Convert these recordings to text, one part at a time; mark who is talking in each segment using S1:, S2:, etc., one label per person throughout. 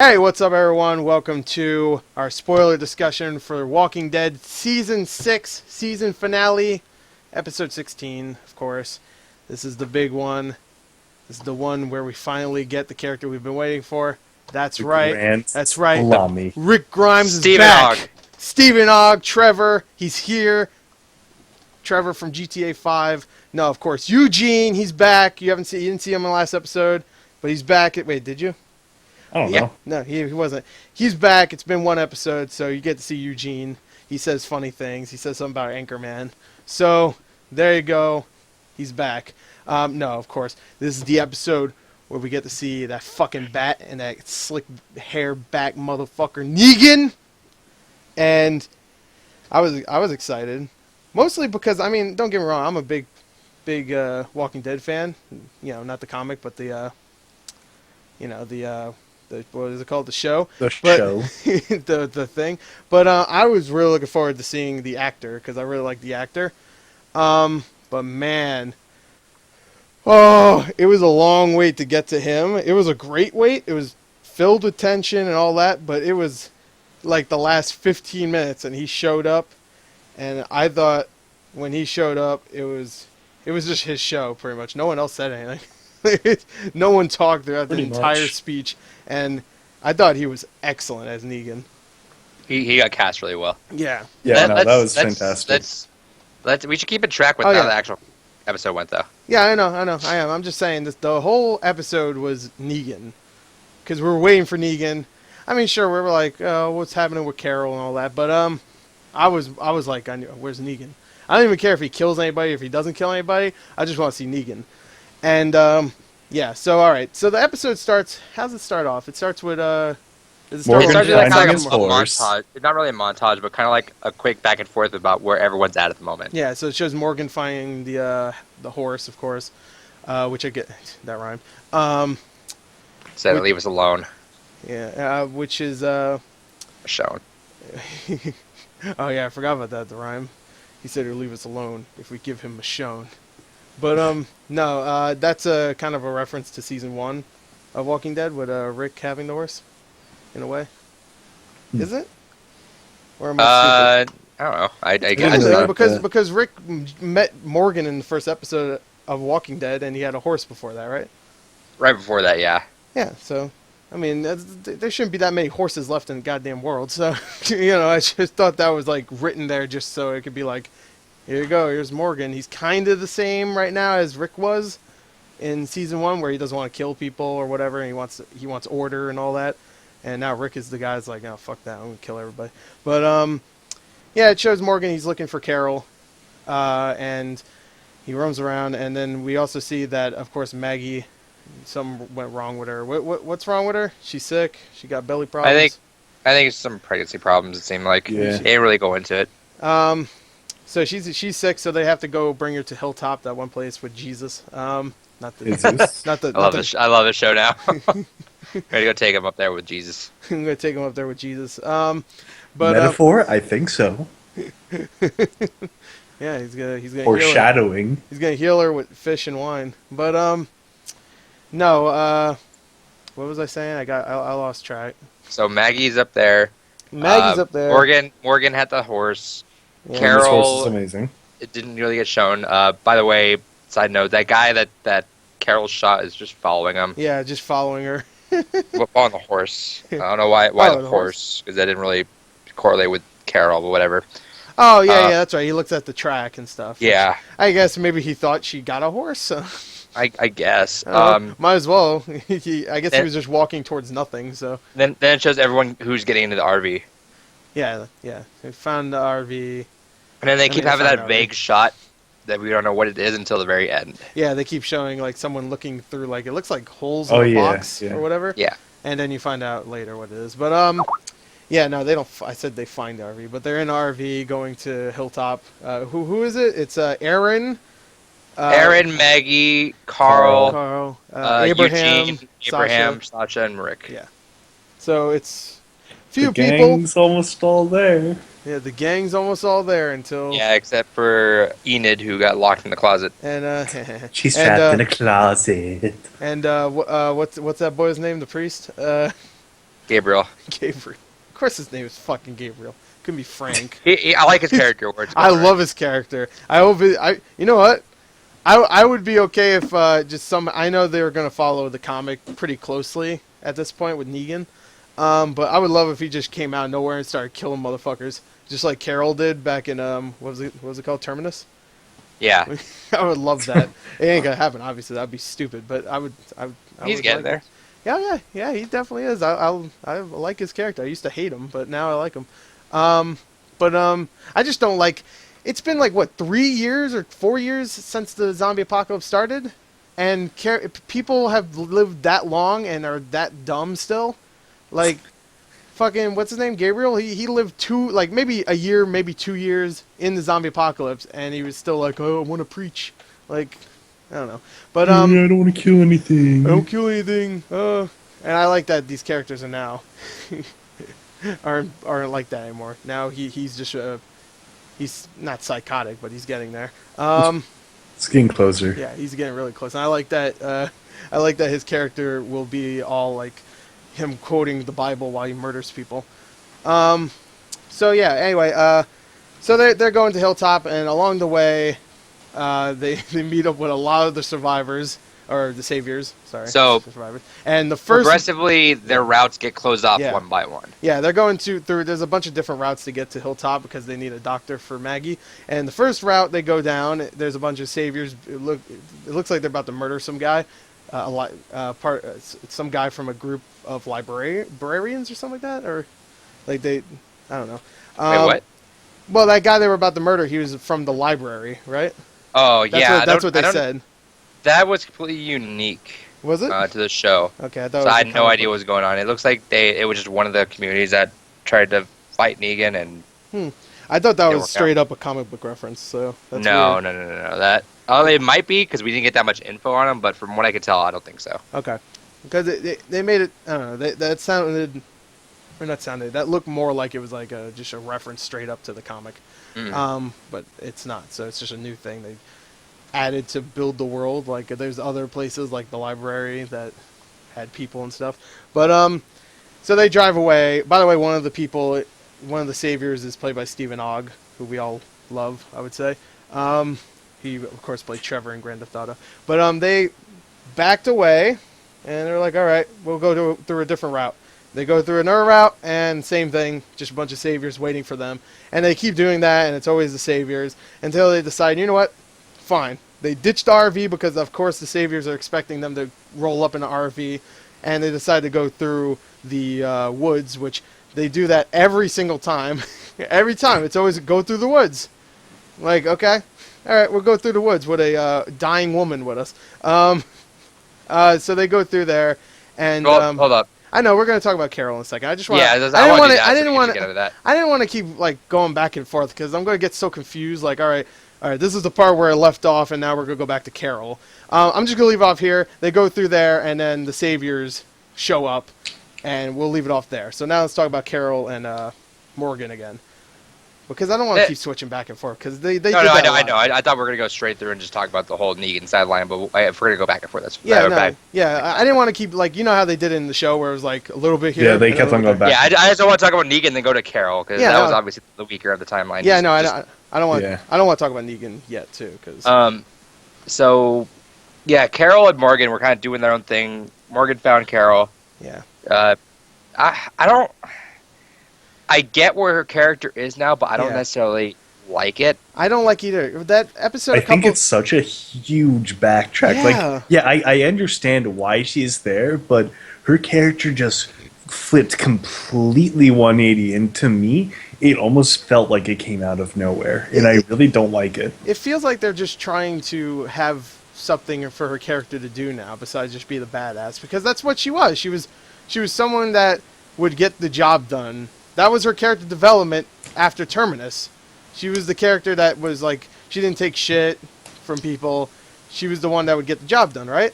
S1: Hey, what's up, everyone? Welcome to our spoiler discussion for Walking Dead Season 6, season finale, Episode 16, of course. This is the big one. This is the one where we finally get the character we've been waiting for. That's right. That's right.
S2: Salami.
S1: Rick Grimes is
S3: Stephen
S1: back.
S3: Ogg.
S1: Stephen Ogg, Trevor, he's here. Trevor from GTA 5. No, of course, Eugene, he's back. You didn't see him in the last episode, but he's back. Wait, did you?
S2: I don't know.
S1: No, he wasn't. He's back. It's been one episode, so you get to see Eugene. He says funny things. He says something about Anchorman. So, there you go. He's back. No, of course. This is the episode where we get to see that fucking bat and that slick hair back motherfucker Negan. And I was excited. Mostly because, I mean, don't get me wrong, I'm a big Walking Dead fan. You know, not the comic, but the what is it called? The show.
S2: Show.
S1: the thing. But I was really looking forward to seeing the actor because I really like the actor. But man, it was a long wait to get to him. It was a great wait. It was filled with tension and all that, but it was like the last 15 minutes and he showed up, and I thought when he showed up, it was just his show pretty much. No one else said anything. No one talked throughout the entire speech, and I thought he was excellent as Negan.
S3: He got cast really well.
S1: Yeah.
S2: Yeah, that was fantastic.
S3: We should keep in track with how the actual episode went, though.
S1: Yeah, I know. I am. I'm just saying this. The whole episode was Negan, because we were waiting for Negan. I mean, sure, we were like, oh, what's happening with Carol and all that, but I was like, I knew, where's Negan? I don't even care if he kills anybody, if he doesn't kill anybody. I just want to see Negan. And, yeah, so, alright. So the episode starts... How's it start off? It starts with,
S2: Morgan
S3: it starts with like
S2: finding
S3: a
S2: his horse.
S3: montage. Not really a montage, but kind of like a quick back and forth about where everyone's at the moment.
S1: Yeah, so it shows Morgan finding the horse, of course, which I get... That rhymed.
S3: Said to leave us alone.
S1: Yeah, which is,
S3: Shown.
S1: Oh, yeah, I forgot about that, the rhyme. He said he'll leave us alone if we give him a Michonne. But, no, that's a kind of a reference to Season 1 of Walking Dead with Rick having the horse, in a way. Is it? Or am I stupid?
S3: I don't know. I
S1: Is
S3: guess.
S1: it? Because Rick met Morgan in the first episode of Walking Dead, and he had a horse before that, right?
S3: Right before that, yeah.
S1: Yeah, so... I mean, there shouldn't be that many horses left in the goddamn world, so, you know, I just thought that was, like, written there just so it could be like, here you go, here's Morgan. He's kind of the same right now as Rick was in Season 1, where he doesn't want to kill people or whatever, and he wants order and all that, and now Rick is the guy that's like, oh, fuck that, I'm going to kill everybody. But, yeah, it shows Morgan, he's looking for Carol, and he roams around, and then we also see that, of course, Maggie... Something went wrong with her. What's wrong with her? She's sick. She got belly problems.
S3: I think it's some pregnancy problems. It seemed like
S2: Yeah.
S3: They didn't really go into it.
S1: So she's sick. So they have to go bring her to Hilltop, that one place with Jesus. Not the
S2: Jesus.
S1: not the.
S3: I love this show now. Ready to go take him up there with Jesus.
S1: I'm gonna take him up there with Jesus. But
S2: Metaphor? I think so.
S1: yeah, he's gonna
S2: Foreshadowing.
S1: He's gonna heal her with fish and wine. But no. What was I saying? I lost track.
S3: So Maggie's up there.
S1: Maggie's up there.
S3: Morgan had the horse.
S1: Yeah.
S3: Carol.
S2: This horse is amazing.
S3: It didn't really get shown. By the way, side note, that guy that Carol shot is just following him.
S1: Yeah, just following her.
S3: On the horse. I don't know why
S1: Oh,
S3: the horse, because that didn't really correlate with Carol, but whatever.
S1: Oh yeah, that's right. He looks at the track and stuff.
S3: Yeah.
S1: I guess maybe he thought she got a horse. So.
S3: I guess.
S1: Might as well. I guess he was just walking towards nothing. So
S3: then it shows everyone who's getting into the RV.
S1: Yeah. They found the RV.
S3: And then they keep having that
S1: RV.
S3: vague shot that we don't know what it is until the very end.
S1: Yeah, they keep showing like someone looking through like it looks like holes in a box or whatever.
S3: Yeah.
S1: And then you find out later what it is. But yeah, no, they don't. I said they find the RV, but they're in the RV going to Hilltop. Who is it? It's Aaron.
S3: Aaron, Maggie, Carl,
S1: Abraham,
S3: Abraham, Sasha, and Rick.
S1: Yeah. So it's few
S2: The
S1: people.
S2: gang's almost all there.
S1: Yeah, the gang's almost all there until.
S3: Yeah, except for Enid, who got locked in the closet.
S1: And
S2: She's trapped in a closet.
S1: And what's that boy's name? The priest.
S3: Gabriel.
S1: Gabriel. Of course his name is fucking Gabriel. Couldn't be Frank.
S3: I like his character words.
S1: I love his character. I hope you know what? I would be okay if just some. I know they're gonna follow the comic pretty closely at this point with Negan, but I would love if he just came out of nowhere and started killing motherfuckers, just like Carol did back in what was it called, Terminus?
S3: Yeah.
S1: I would love that. It ain't gonna happen, obviously. That'd be stupid, but I would.
S3: He's
S1: would
S3: getting
S1: like
S3: there.
S1: Yeah, he definitely is. I like his character. I used to hate him, but now I like him. I just don't like. It's been like what 3 years or 4 years since the zombie apocalypse started, and people have lived that long and are that dumb still. Like, fucking what's his name, Gabriel? He lived maybe a year, maybe 2 years in the zombie apocalypse, and he was still like, oh, I want to preach. Like, I don't know, but
S2: I don't want to kill anything.
S1: I don't kill anything. And I like that these characters are now aren't like that anymore. Now he's just he's not psychotic, but he's getting there.
S2: It's getting closer.
S1: Yeah, he's getting really close. And I like that. I like that his character will be all like him quoting the Bible while he murders people. So yeah. Anyway, so they're going to Hilltop, and along the way, they meet up with a lot of the survivors. Or the saviors, sorry.
S3: So,
S1: the survivors. And the first
S3: progressively, their routes get closed off
S1: Yeah.
S3: one by one.
S1: Yeah, they're going through. There's a bunch of different routes to get to Hilltop because they need a doctor for Maggie. And the first route they go down, there's a bunch of saviors. It looks like they're about to murder some guy, some guy from a group of librarians or something like that, or like I don't know.
S3: Wait, what?
S1: Well, that guy they were about to murder, he was from the library, right?
S3: Oh, yeah.
S1: That's what they said.
S3: That was completely unique.
S1: Was it?
S3: To the show.
S1: Okay, I thought.
S3: So I had no idea what was going on. It looks like it was just one of the communities that tried to fight Negan, and
S1: I thought that
S3: Didn't
S1: was
S3: work
S1: straight up a comic book reference. So that's
S3: no.
S1: weird.
S3: That it might be because we didn't get that much info on him, but from what I could tell, I don't think so.
S1: Okay, because they made it. I don't know. That sounded, or not sounded. That looked more like it was like just a reference straight up to the comic. But it's not. So it's just a new thing they added to build the world. Like there's other places like the library that had people and stuff. But so they drive away. By the way, one of the saviors is played by Stephen Ogg, who we all love, I would say. He of course played Trevor in Grand Theft Auto. But they backed away, and they're like, all right, we'll go through a different route. They go through another route, and same thing, just a bunch of saviors waiting for them. And they keep doing that, and it's always the saviors, until they decide, you know what? Fine. They ditched the RV because, of course, the saviors are expecting them to roll up in an RV, and they decide to go through the woods, which they do that every single time. Every time. It's always go through the woods. Like, okay, all right, we'll go through the woods with a dying woman with us. So they go through there, and
S3: Hold up.
S1: I know we're going to talk about Carol in a second. I just want.
S3: Yeah,
S1: I didn't want
S3: to.
S1: I didn't want to keep like going back and forth because I'm going to get so confused. Like, all right, this is the part where I left off, and now we're going to go back to Carol. I'm just going to leave off here. They go through there, and then the saviors show up, and we'll leave it off there. So now let's talk about Carol and Morgan again. Because I don't want to keep switching back and forth. Because they did that
S3: I
S1: a lot.
S3: know. I thought we were going to go straight through and just talk about the whole Negan sideline, but if we're going to go back and forth, that's
S1: I didn't want to keep, like, you know how they did it in the show where it was, like, a little bit here.
S2: Yeah, they kept on going back.
S3: Yeah, I just don't want to talk about Negan, then go to Carol, because that was obviously the weaker of the timeline.
S1: Yeah, I don't want to talk about Negan yet, too. Cause...
S3: So, yeah, Carol and Morgan were kind of doing their own thing. Morgan found Carol.
S1: Yeah.
S3: I get where her character is now, but I don't necessarily like it.
S1: I don't like either. That episode.
S2: I think it's such a huge backtrack.
S1: Yeah.
S2: I understand why she's there, but her character just flipped completely 180, and to me, it almost felt like it came out of nowhere, and I really don't like it.
S1: It feels like they're just trying to have something for her character to do now, besides just be the badass, because that's what she was. She was someone that would get the job done. That was her character development after Terminus. She was the character that was like, she didn't take shit from people. She was the one that would get the job done, right?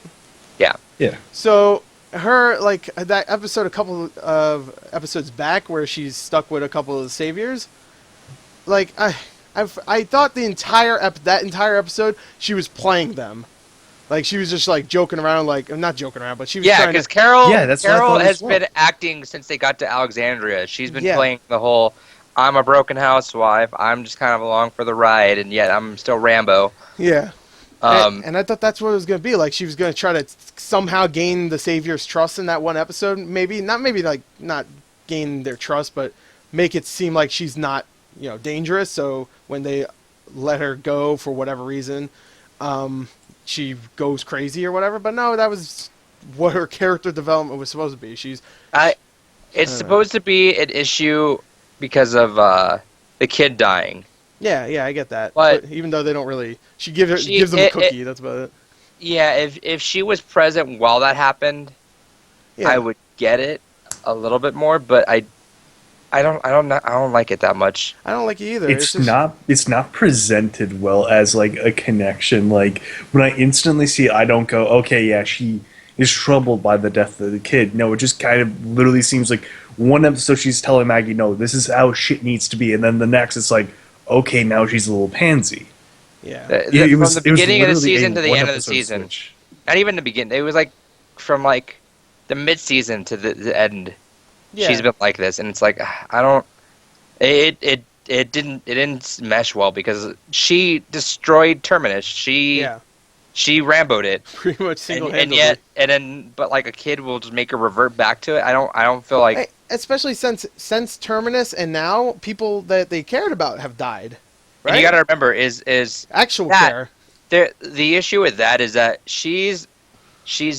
S3: Yeah.
S2: Yeah.
S1: So her, like, that episode a couple of episodes back where she's stuck with a couple of the saviors, like, I thought that entire episode she was playing them. Like she was just like joking around, like not joking around, but she was
S3: Yeah,
S1: trying
S3: because
S1: to.
S2: Yeah, that's what I
S3: Carol
S2: thought
S3: has
S2: as well.
S3: been acting since they got to Alexandria. She's been
S1: Yeah,
S3: playing the whole "I'm a broken housewife. I'm just kind of along for the ride, and yet I'm still Rambo."
S1: yeah.
S3: Um,
S1: And I thought that's what it was going to be. Like she was going to try to somehow gain the Savior's trust in that one episode. Maybe like not gain their trust, but make it seem like she's not, dangerous. So when they let her go for whatever reason, she goes crazy or whatever. But no, that was what her character development was supposed to be.
S3: I It's
S1: I don't know.
S3: supposed to be an issue because of the kid dying,
S1: Yeah, I get that.
S3: but
S1: But even though they don't really, she
S3: she
S1: gives them a cookie. That's about it.
S3: yeah, if she was present while that happened, I
S1: Yeah,
S3: would get it a little bit more, but I don't like it that much.
S1: I don't like it either. It's
S2: It's
S1: just
S2: not presented well as like a connection. Like when I instantly see it, I don't go, okay, yeah, she is troubled by the death of the kid. No, it just kind of literally seems like one episode she's telling Maggie, no, this is how shit needs to be, and then the next it's like, okay, now she's a little pansy.
S1: yeah,
S3: From the
S2: It was
S3: beginning of the
S2: literally a
S3: season to the
S2: one
S3: end of the
S2: episode
S3: season,
S2: switch.
S3: not even the beginning. It was like from like the mid season to the end. She's
S1: yeah,
S3: been like this, and it's like I don't. It didn't mesh well because she destroyed Terminus.
S1: yeah.
S3: She Ramboed it,
S1: Pretty much
S3: and
S1: single-handedly.
S3: but like a kid will just make her revert back to it. I don't feel like.
S1: Especially since Terminus and now people that they cared about have died,
S3: And you
S1: right?
S3: got to remember is
S1: Actual
S3: that
S1: care.
S3: the issue with that is that she's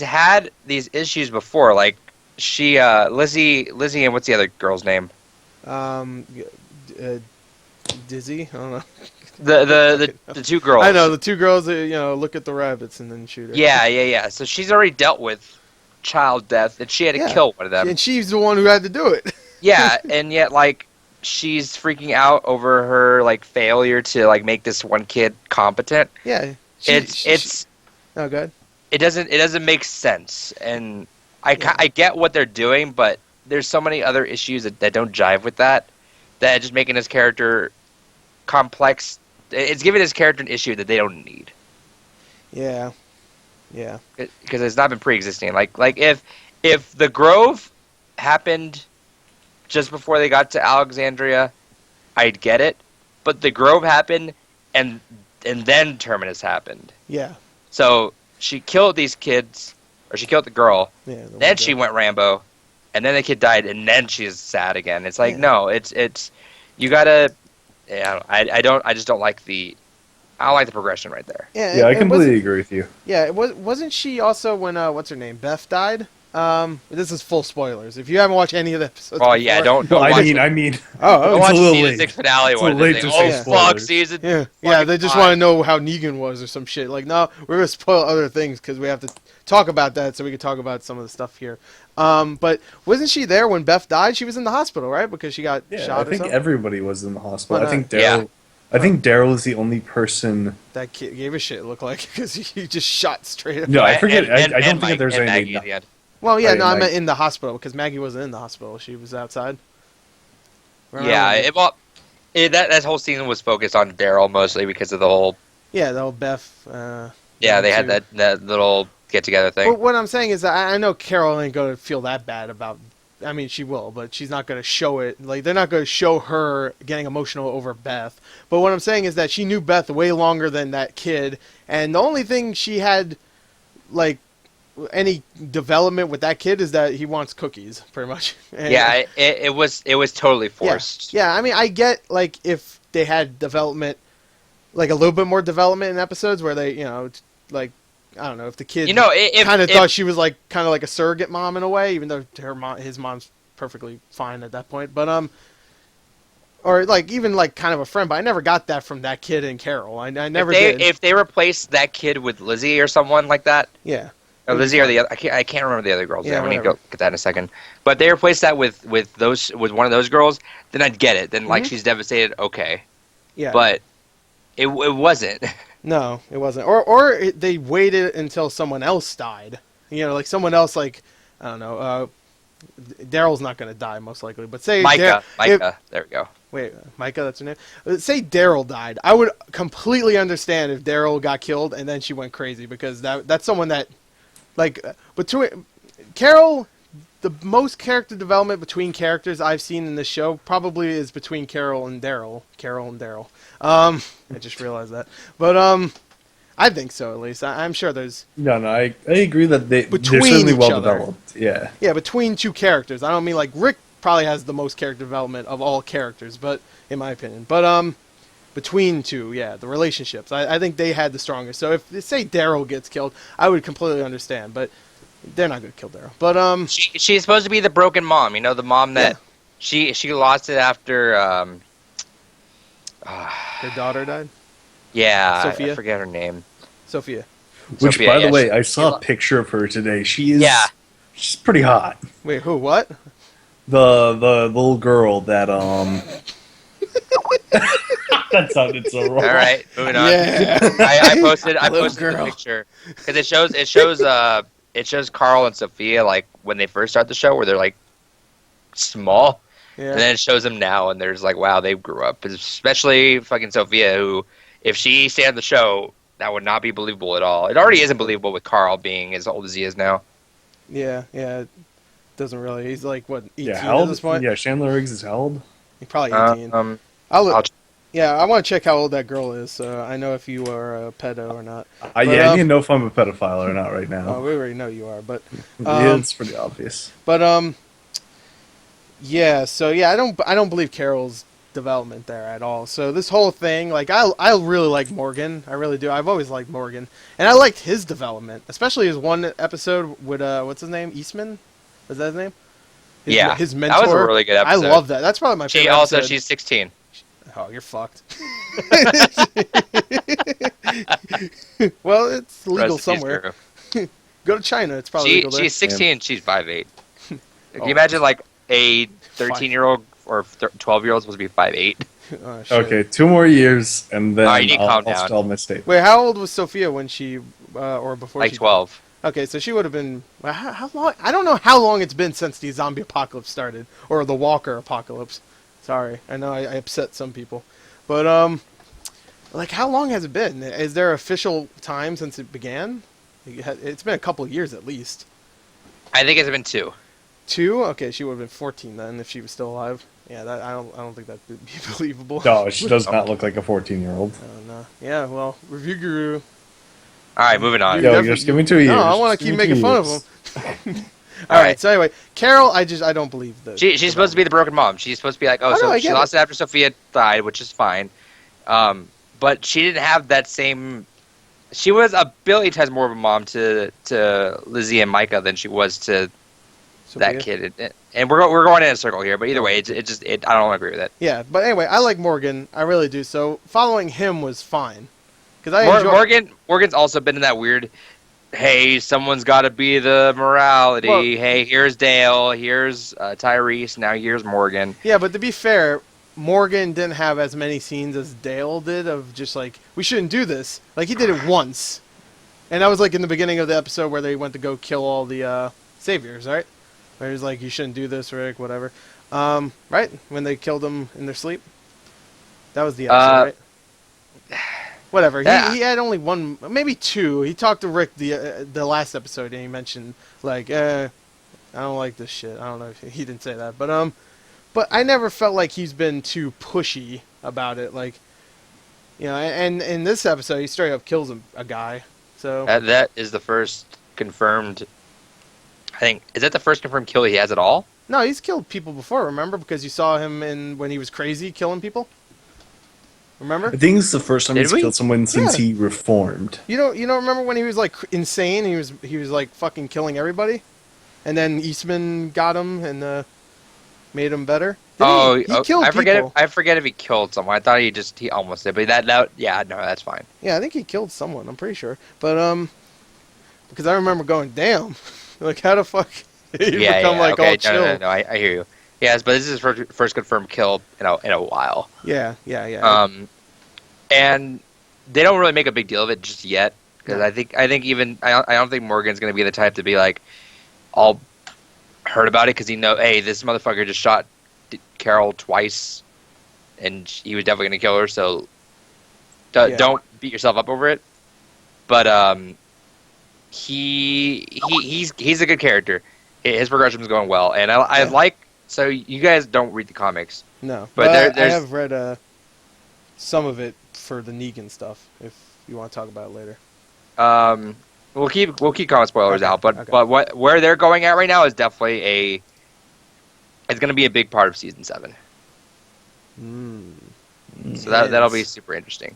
S3: had these issues before. Like Lizzie and what's the other girl's name?
S1: Um, uh, Dizzy. I don't know.
S3: The two girls.
S1: I know the two girls that look at the rabbits and then shoot her.
S3: Yeah. So she's already dealt with child death, and she had to
S1: Yeah.
S3: kill one of them.
S1: And she's the one who had to do it.
S3: Yeah, and yet like she's freaking out over her like failure to like make this one kid competent.
S1: Yeah.
S3: It's
S1: Oh, good.
S3: it doesn't make sense, and I get what they're doing, but there's so many other issues that don't jive with that just making this character complex. It's giving this character an issue that they don't need
S1: Yeah. Yeah.
S3: because it's not been pre-existing. Like if the Grove happened just before they got to Alexandria, I'd get it. But the Grove happened, and then Terminus happened.
S1: Yeah.
S3: So she killed these kids, or she killed the girl.
S1: Yeah. the
S3: Then
S1: one
S3: she
S1: girl.
S3: went Rambo, and then the kid died, and then she's sad again. It's like
S1: Yeah.
S3: no, it's you gotta. Yeah, I just don't like I don't like the progression right there.
S1: Yeah.
S2: Yeah, I
S1: it wasn't-
S2: completely agree with you.
S1: Yeah, wasn't she also when what's her name? Beth died? This is full spoilers. If you haven't watched any of the episodes
S3: Oh yeah,
S1: before-
S3: don't
S2: I
S3: watch
S2: mean,
S3: it.
S2: I mean,
S1: Oh,
S3: Don't
S1: okay.
S3: watch
S2: a little
S3: season
S2: late.
S3: 6 finale
S2: It's a
S3: one.
S2: little late
S3: Think,
S2: to
S3: oh
S2: say
S3: fuck,
S2: spoilers.
S3: season.
S1: Yeah,
S3: fucking
S1: they just
S3: five.
S1: want to know how Negan was or some shit. Like, no, we're gonna spoil other things because we have to talk about that so we can talk about some of the stuff here. But wasn't she there when Beth died? She was in the hospital, right? Because she got
S2: Yeah,
S1: shot
S2: I
S1: or
S2: think
S1: something.
S2: everybody was in the hospital.
S1: Why
S2: I think
S3: not?
S2: Daryl.
S3: Yeah.
S2: I think Daryl is the only person.
S1: That kid gave a shit. It looked like because he just shot straight up.
S2: No, I forget.
S3: And
S2: I don't think
S3: Mike,
S2: there's
S3: and
S2: anything.
S3: Maggie at the end.
S1: Well, yeah,
S2: Right,
S1: no, I
S2: Maggie.
S1: meant in the hospital because Maggie wasn't in the hospital. She was outside.
S3: Yeah, that whole season was focused on Daryl mostly because of the whole.
S1: Yeah, the old Beth.
S3: Yeah, they
S1: too.
S3: had that little get together thing.
S1: But what I'm saying is, that I know Carol ain't gonna feel that bad about. I mean, she will, but she's not gonna show it. Like, they're not gonna show her getting emotional over Beth. But what I'm saying is that she knew Beth way longer than that kid, and the only thing she had, like, any development with that kid is that he wants cookies, pretty much. And-
S3: Yeah, it was totally forced.
S1: Yeah, I mean, I get, like, if they had development, like, a little bit more development in episodes where they, like, I don't know, if the kid kind of thought she was, like, kind of like a surrogate mom in a way, even though his mom's perfectly fine at that point. But, or, like, even, like, kind of a friend, but I never got that from that kid and Carol. I never did.
S3: If they replaced that kid with Lizzie or someone like that,
S1: Yeah.
S3: or Lizzie or the other, I can't remember the other girls.
S1: Yeah,
S3: I'm gonna
S1: whatever.
S3: go get that in a second. But they replaced that with one of those girls, then I'd get it. Then like
S1: Mhm.
S3: she's devastated, okay.
S1: Yeah.
S3: But it wasn't.
S1: No, it wasn't. Or they waited until someone else died. Like someone else, like, I don't know, Daryl's not going to die most likely, but say
S3: Micah.
S1: if-
S3: There we go.
S1: Wait, Micah, that's her name. Say Daryl died. I would completely understand if Daryl got killed and then she went crazy because that's someone that, like, between Carol, the most character development between characters I've seen in this show probably is between Carol and Daryl. I just realized that, but I think so at least. I'm sure there's
S2: No, I agree that they're
S1: Between
S2: certainly
S1: each
S2: well
S1: other.
S2: developed. Yeah.
S1: between two characters. I don't mean like Rick probably has the most character development of all characters, but in my opinion, but between two, the relationships, I think they had the strongest. So if say Daryl gets killed, I would completely understand, but they're not going to kill Daryl. But
S3: She's supposed to be the broken mom. You know, the mom that she lost it after.
S1: her daughter died.
S3: Yeah,
S1: Sophia?
S3: I forget her name.
S1: Sophia.
S2: Which,
S3: Sophia,
S2: by the
S3: yeah,
S2: way,
S3: she-
S2: I saw
S3: she-
S2: a picture of her today. She is.
S3: Yeah.
S2: She's pretty hot.
S1: Wait, who? What?
S2: The little girl that that sounded so wrong.
S3: All right, moving on.
S1: Yeah.
S3: I posted
S1: Little
S3: the
S1: girl.
S3: picture because it shows Carl and Sophia like when they first start the show where they're like small,
S1: Yeah.
S3: and then it shows them now and there's like wow they grew up. Especially fucking Sophia, who if she stayed on the show that would not be believable at all. It already isn't believable with Carl being as old as he is now.
S1: Yeah. It doesn't really. He's like what 18
S2: Yeah, how
S1: at
S2: old?
S1: this point.
S2: Yeah, Chandler Riggs is how old?
S1: He's probably 18. I'll look.
S3: I'll-
S1: Yeah, I want to check how old that girl is, so I know if you are a pedo or not.
S2: I need to know if I'm a pedophile or not right
S1: Oh,
S2: now.
S1: we already know you are, but
S2: It's pretty obvious.
S1: but yeah. So yeah, I don't believe Carol's development there at all. So this whole thing, like I really like Morgan, I really do. I've always liked Morgan, and I liked his development, especially his one episode with what's his name, Eastman, is that his name? His mentor.
S3: That was a really good episode.
S1: I love that. That's probably my favorite. episode.
S3: She's 16.
S1: Oh, you're fucked. Well, it's legal
S3: Rest in peace,
S1: somewhere.
S3: Guru.
S1: Go to China. It's probably legal there.
S3: She's 16. She's 5'8". Can
S1: Oh.
S3: you imagine like a 13-year-old or 12-year-old supposed to be 5'8"?
S1: Oh, shit.
S2: Okay, 2 more years, and then
S3: You need to calm
S2: I'll
S3: down.
S2: stall my state.
S1: Wait, how old was Sophia when she, or before
S3: Like
S1: she?
S3: 12.
S1: Okay, so she would have been. Well, how long? I don't know how long it's been since the zombie apocalypse started, or the Walker apocalypse. Sorry, I know I upset some people, but like how long has it been? Is there official time since it began? It's been a couple of years at least.
S3: I think it's been 2.
S1: 2? Okay, she would have been 14 then if she was still alive. Yeah, I don't think that would be believable.
S2: No, she does not look like a 14-year-old.
S1: I don't know. Yeah, well, review guru.
S3: All right, moving on.
S1: You
S2: Yo,
S1: definitely-
S2: just give me 2 years.
S1: No, I want
S2: Just
S1: to
S2: give
S1: keep
S2: me 2
S1: making fun of
S2: years.
S1: him. All right.
S3: right.
S1: So anyway, Carol, I don't believe this.
S3: She's supposed to be the broken mom. She's supposed to be like,
S1: Oh, no,
S3: so
S1: I
S3: she
S1: get
S3: lost it after Sophia died, which is fine. But she didn't have that same. She was a billion times more of a mom to Lizzie and Micah than she was to that kid. And we're going in a circle here, but either way, I don't agree with it.
S1: Yeah, but anyway, I like Morgan. I really do. So following him was fine. Because I enjoy.
S3: Morgan's also been in that weird. Hey, someone's got to be the morality.
S1: Well-
S3: Hey, here's Dale. Here's Tyrese. Now here's Morgan.
S1: Yeah, but to be fair, Morgan didn't have as many scenes as Dale did of just like, we shouldn't do this. Like, he did it once. And that was like in the beginning of the episode where they went to go kill all the saviors, right? Where he was like, you shouldn't do this, Rick, whatever. Right? When they killed him in their sleep? That was the episode, right? Whatever.
S3: Yeah.
S1: He had only one, maybe 2. He talked to Rick the last episode, and he mentioned like, I don't like this shit. I don't know if he didn't say that, but I never felt like he's been too pushy about it. Like, you know, and in this episode, he straight up kills a guy. So
S3: That is the first confirmed. I think is that the first confirmed kill he has at all?
S1: no, he's killed people before. Remember, because you saw him when he was crazy killing people. Remember?
S2: I think it's the first time
S3: Did
S2: he's
S3: we?
S2: killed someone since
S1: Yeah.
S2: he reformed.
S1: You don't remember when he was like insane? He was like fucking killing everybody, and then Eastman got him and made him better. Didn't he killed
S3: I forget.
S1: people.
S3: I forget if he killed someone. I thought he almost did, but that yeah, no, that's fine.
S1: Yeah, I think he killed someone. I'm pretty sure, but because I remember going, damn, like how the fuck did he become like
S3: okay,
S1: all chill?
S3: No, I hear you. Yes, but this is his first confirmed kill in a while.
S1: Yeah.
S3: And they don't really make a big deal of it just yet because
S1: No.
S3: I think even I don't think Morgan's gonna be the type to be like, I'll heard about it because hey, this motherfucker just shot Carol twice, and he was definitely gonna kill her. So don't beat yourself up over it. But he's a good character. His progression is going well, and I like. So you guys don't read the comics,
S1: No,
S3: but
S1: I have read some of it for the Negan stuff. If you want to talk about it later.
S3: we'll keep comic spoilers out. But
S1: okay.
S3: but where they're going at right now is definitely it's going to be a big part of season 7. So that'll be super interesting.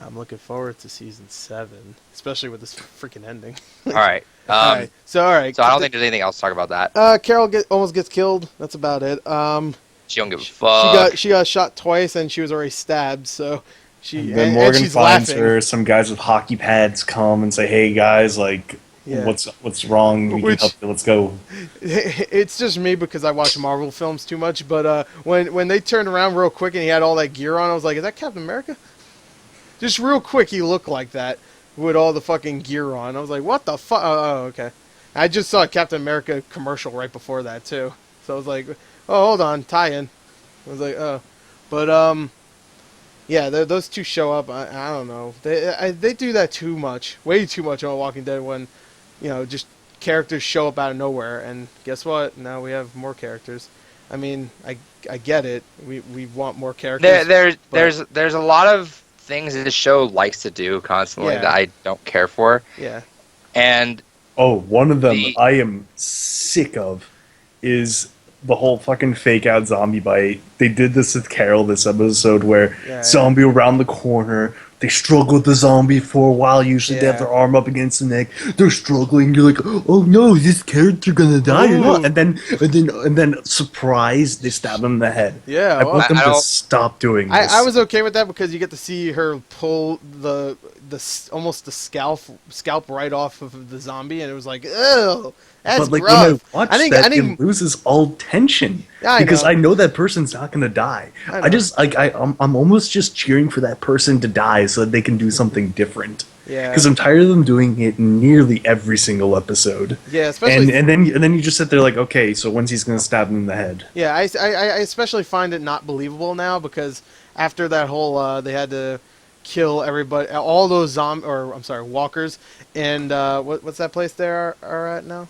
S1: I'm looking forward to season 7, especially with this freaking ending.
S3: All right.
S1: All right. So
S3: I don't think there's anything else to talk about that.
S1: Carol almost gets killed. That's about it.
S3: She don't give a fuck.
S1: She got shot twice and she was already stabbed. So
S2: then Morgan
S1: she's
S2: finds
S1: laughing.
S2: her. Some guys with hockey pads come and say, "Hey guys, like, what's wrong? We can help you. Let's go."
S1: It's just me because I watch Marvel films too much. But when they turned around real quick and he had all that gear on, I was like, "Is that Captain America?" Just real quick, he looked like that with all the fucking gear on. I was like, "What the fuck?" Oh, okay. I just saw a Captain America commercial right before that too, so I was like, "Oh, hold on, tie-in." I was like, "Oh," but yeah, those two show up. I don't know. They do that too much, way too much on Walking Dead. When just characters show up out of nowhere, and guess what? Now we have more characters. I mean, I get it. We want more characters.
S3: There's a lot of things this show likes to do constantly that I don't care for.
S1: Yeah.
S3: And
S2: one of them I am sick of is the whole fucking fake out zombie bite. They did this with Carol this episode where zombie around the corner. They struggle with the zombie for a while. Usually they have their arm up against the neck. They're struggling. You're like, oh no, is this character gonna die or not? And then surprise, they stab him in the head.
S1: Yeah,
S2: I want them to stop doing this.
S1: I was okay with that because you get to see her pull the almost the scalp right off of the zombie, and it was like, ew, that's
S2: but
S1: rough.
S2: When I watch that, it loses all tension because I know that person's not gonna die. I'm almost just cheering for that person to die so that they can do something different.
S1: Yeah.
S2: Because I'm tired of them doing it nearly every single episode.
S1: Yeah, especially
S2: and then you just sit there like, okay, so when's he's gonna stab him in the head?
S1: Yeah, I especially find it not believable now because after that whole they had to kill everybody, all those walkers, and what's that place they are at now?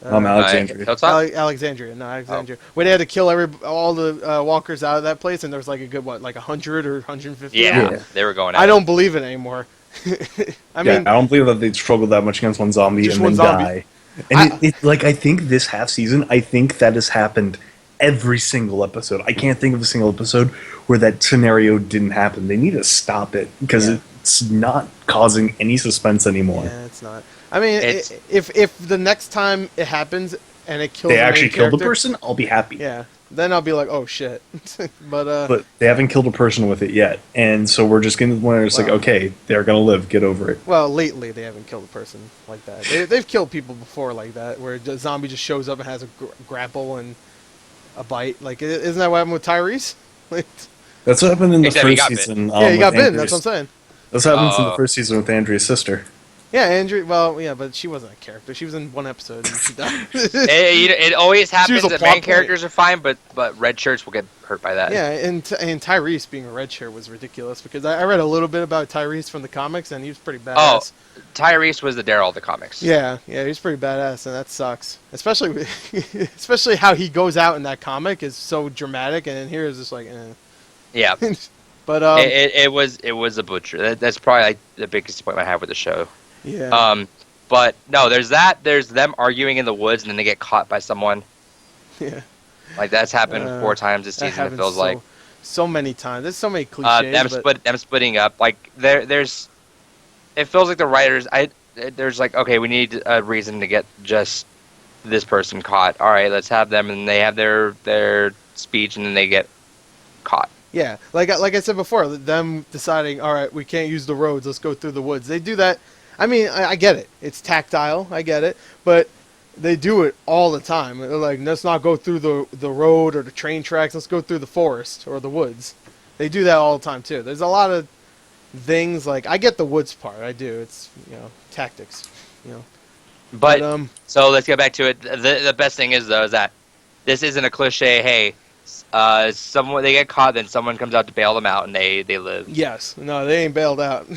S2: Alexandria.
S1: Alexandria. Where they had to kill all the walkers out of that place, and there was like a good 100 or 150.
S3: Yeah, they were going.
S1: I don't believe it anymore. I mean,
S2: I don't believe that they'd struggle that much against one zombie and then die. And I think this half season, I think that has happened every single episode. I can't think of a single episode where that scenario didn't happen. They need to stop it because it's not causing any suspense anymore.
S1: Yeah, it's not. I mean, if the next time it happens and it kills,
S2: they actually kill the person, I'll be happy.
S1: Yeah, then I'll be like, oh shit. but
S2: they haven't killed a person with it yet, and so we're just going to when it's like, okay, they're gonna live, get over it.
S1: Well, lately they haven't killed a person like that. They've killed people before like that, where the zombie just shows up and has a grapple and a bite. Like, isn't that what happened with Tyrese?
S2: That's what happened in the first season.
S1: He got bitten. That's what I'm saying.
S2: That's what happens in the first season with Andrea's sister.
S1: Yeah, Andrea. Well, yeah, but she wasn't a character. She was in one episode and she died.
S3: it always happens that main characters are fine, but red shirts will get hurt by that.
S1: Yeah, and Tyrese being a red shirt was ridiculous because I read a little bit about Tyrese from the comics and he was pretty badass.
S3: Oh, Tyrese was the Daryl of the comics.
S1: Yeah, he was pretty badass, and that sucks. Especially how he goes out in that comic is so dramatic, and here is just like, eh.
S3: Yeah.
S1: But
S3: it was a butcher. That's probably like the biggest disappointment I have with the show.
S1: Yeah.
S3: But no, there's that. There's them arguing in the woods, and then they get caught by someone.
S1: Yeah.
S3: Like that's happened 4 times this season. It feels like
S1: so many times. There's so many cliches.
S3: Them splitting up. Like there's. It feels like the writers. There's like, okay, we need a reason to get just this person caught. All right, let's have them, and they have their speech, and then they get caught.
S1: Yeah, like I said before, them deciding, all right, we can't use the roads, let's go through the woods. They do that. I mean, I get it. It's tactile. I get it. But they do it all the time. They're like, let's not go through the road or the train tracks. Let's go through the forest or the woods. They do that all the time, too. There's a lot of things like, I get the woods part. I do. It's, tactics,
S3: But
S1: But
S3: so let's get back to it. The best thing is though is that this isn't a cliche. Hey, someone they get caught, then someone comes out to bail them out, and they live.
S1: yes, no, they ain't bailed out.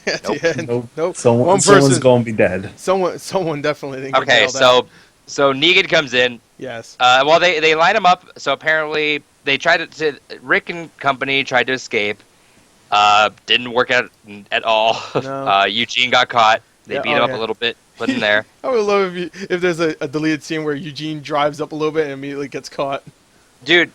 S1: At
S3: Nope.
S1: the end.
S2: Nope.
S1: Nope.
S2: Someone's going to be dead.
S1: Someone definitely didn't get
S3: Okay,
S1: bailed out.
S3: so Negan comes in.
S1: Yes.
S3: Well, they line him up. So apparently they tried Rick and company tried to escape. Didn't work out at all.
S1: No.
S3: Eugene got caught. They
S1: Yeah,
S3: beat him
S1: oh,
S3: up
S1: yeah.
S3: a little bit. Put him there.
S1: I would love if there's a deleted scene where Eugene drives up a little bit and immediately gets caught.
S3: Dude,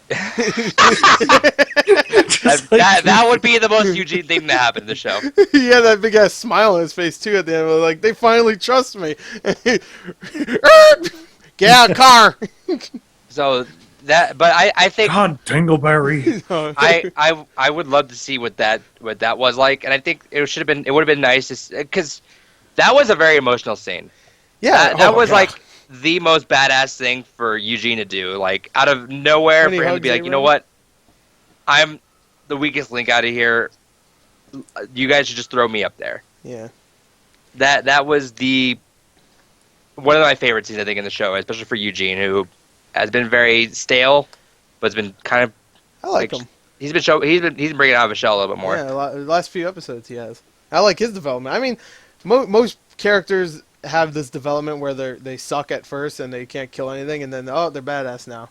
S3: that would be the most Eugene thing to happen in the show.
S1: He had that big ass smile on his face too at the end. Like, they finally trust me. Get out of the car.
S3: So that, but I think
S2: God, Dingleberry.
S3: I would love to see what that was like, and I think it would have been nice because that was a very emotional scene.
S1: Yeah,
S3: That
S1: oh,
S3: was
S1: God.
S3: like the most badass thing for Eugene to do, like out of nowhere
S1: When he
S3: for him to
S1: hugs
S3: be like, you know
S1: Abraham?
S3: what, I'm the weakest link out of here. You guys should just throw me up there.
S1: Yeah.
S3: That was one of my favorite scenes I think in the show, especially for Eugene, who has been very stale, but has been kind of
S1: I like him.
S3: he's been bringing out of his shell a little bit more.
S1: Yeah, the last few episodes he has. I like his development. I mean, most characters have this development where they suck at first and they can't kill anything, and then they're badass now.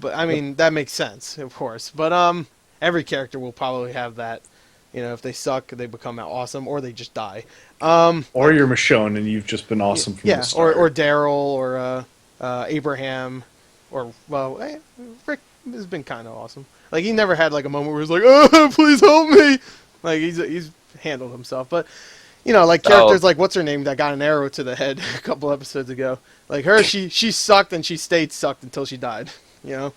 S1: But I mean that makes sense, of course. But every character will probably have that. You know, if they suck, they become awesome, or they just die.
S2: Or you're Michonne and you've just been awesome from
S1: Yeah,
S2: the start.
S1: or Daryl, or Abraham, or Rick has been kind of awesome. Like, he never had like a moment where he's like, "Oh, please help me!" Like, he's handled himself. But you know, like characters like what's her name that got an arrow to the head a couple episodes ago. Like her, she sucked and she stayed sucked until she died. You know.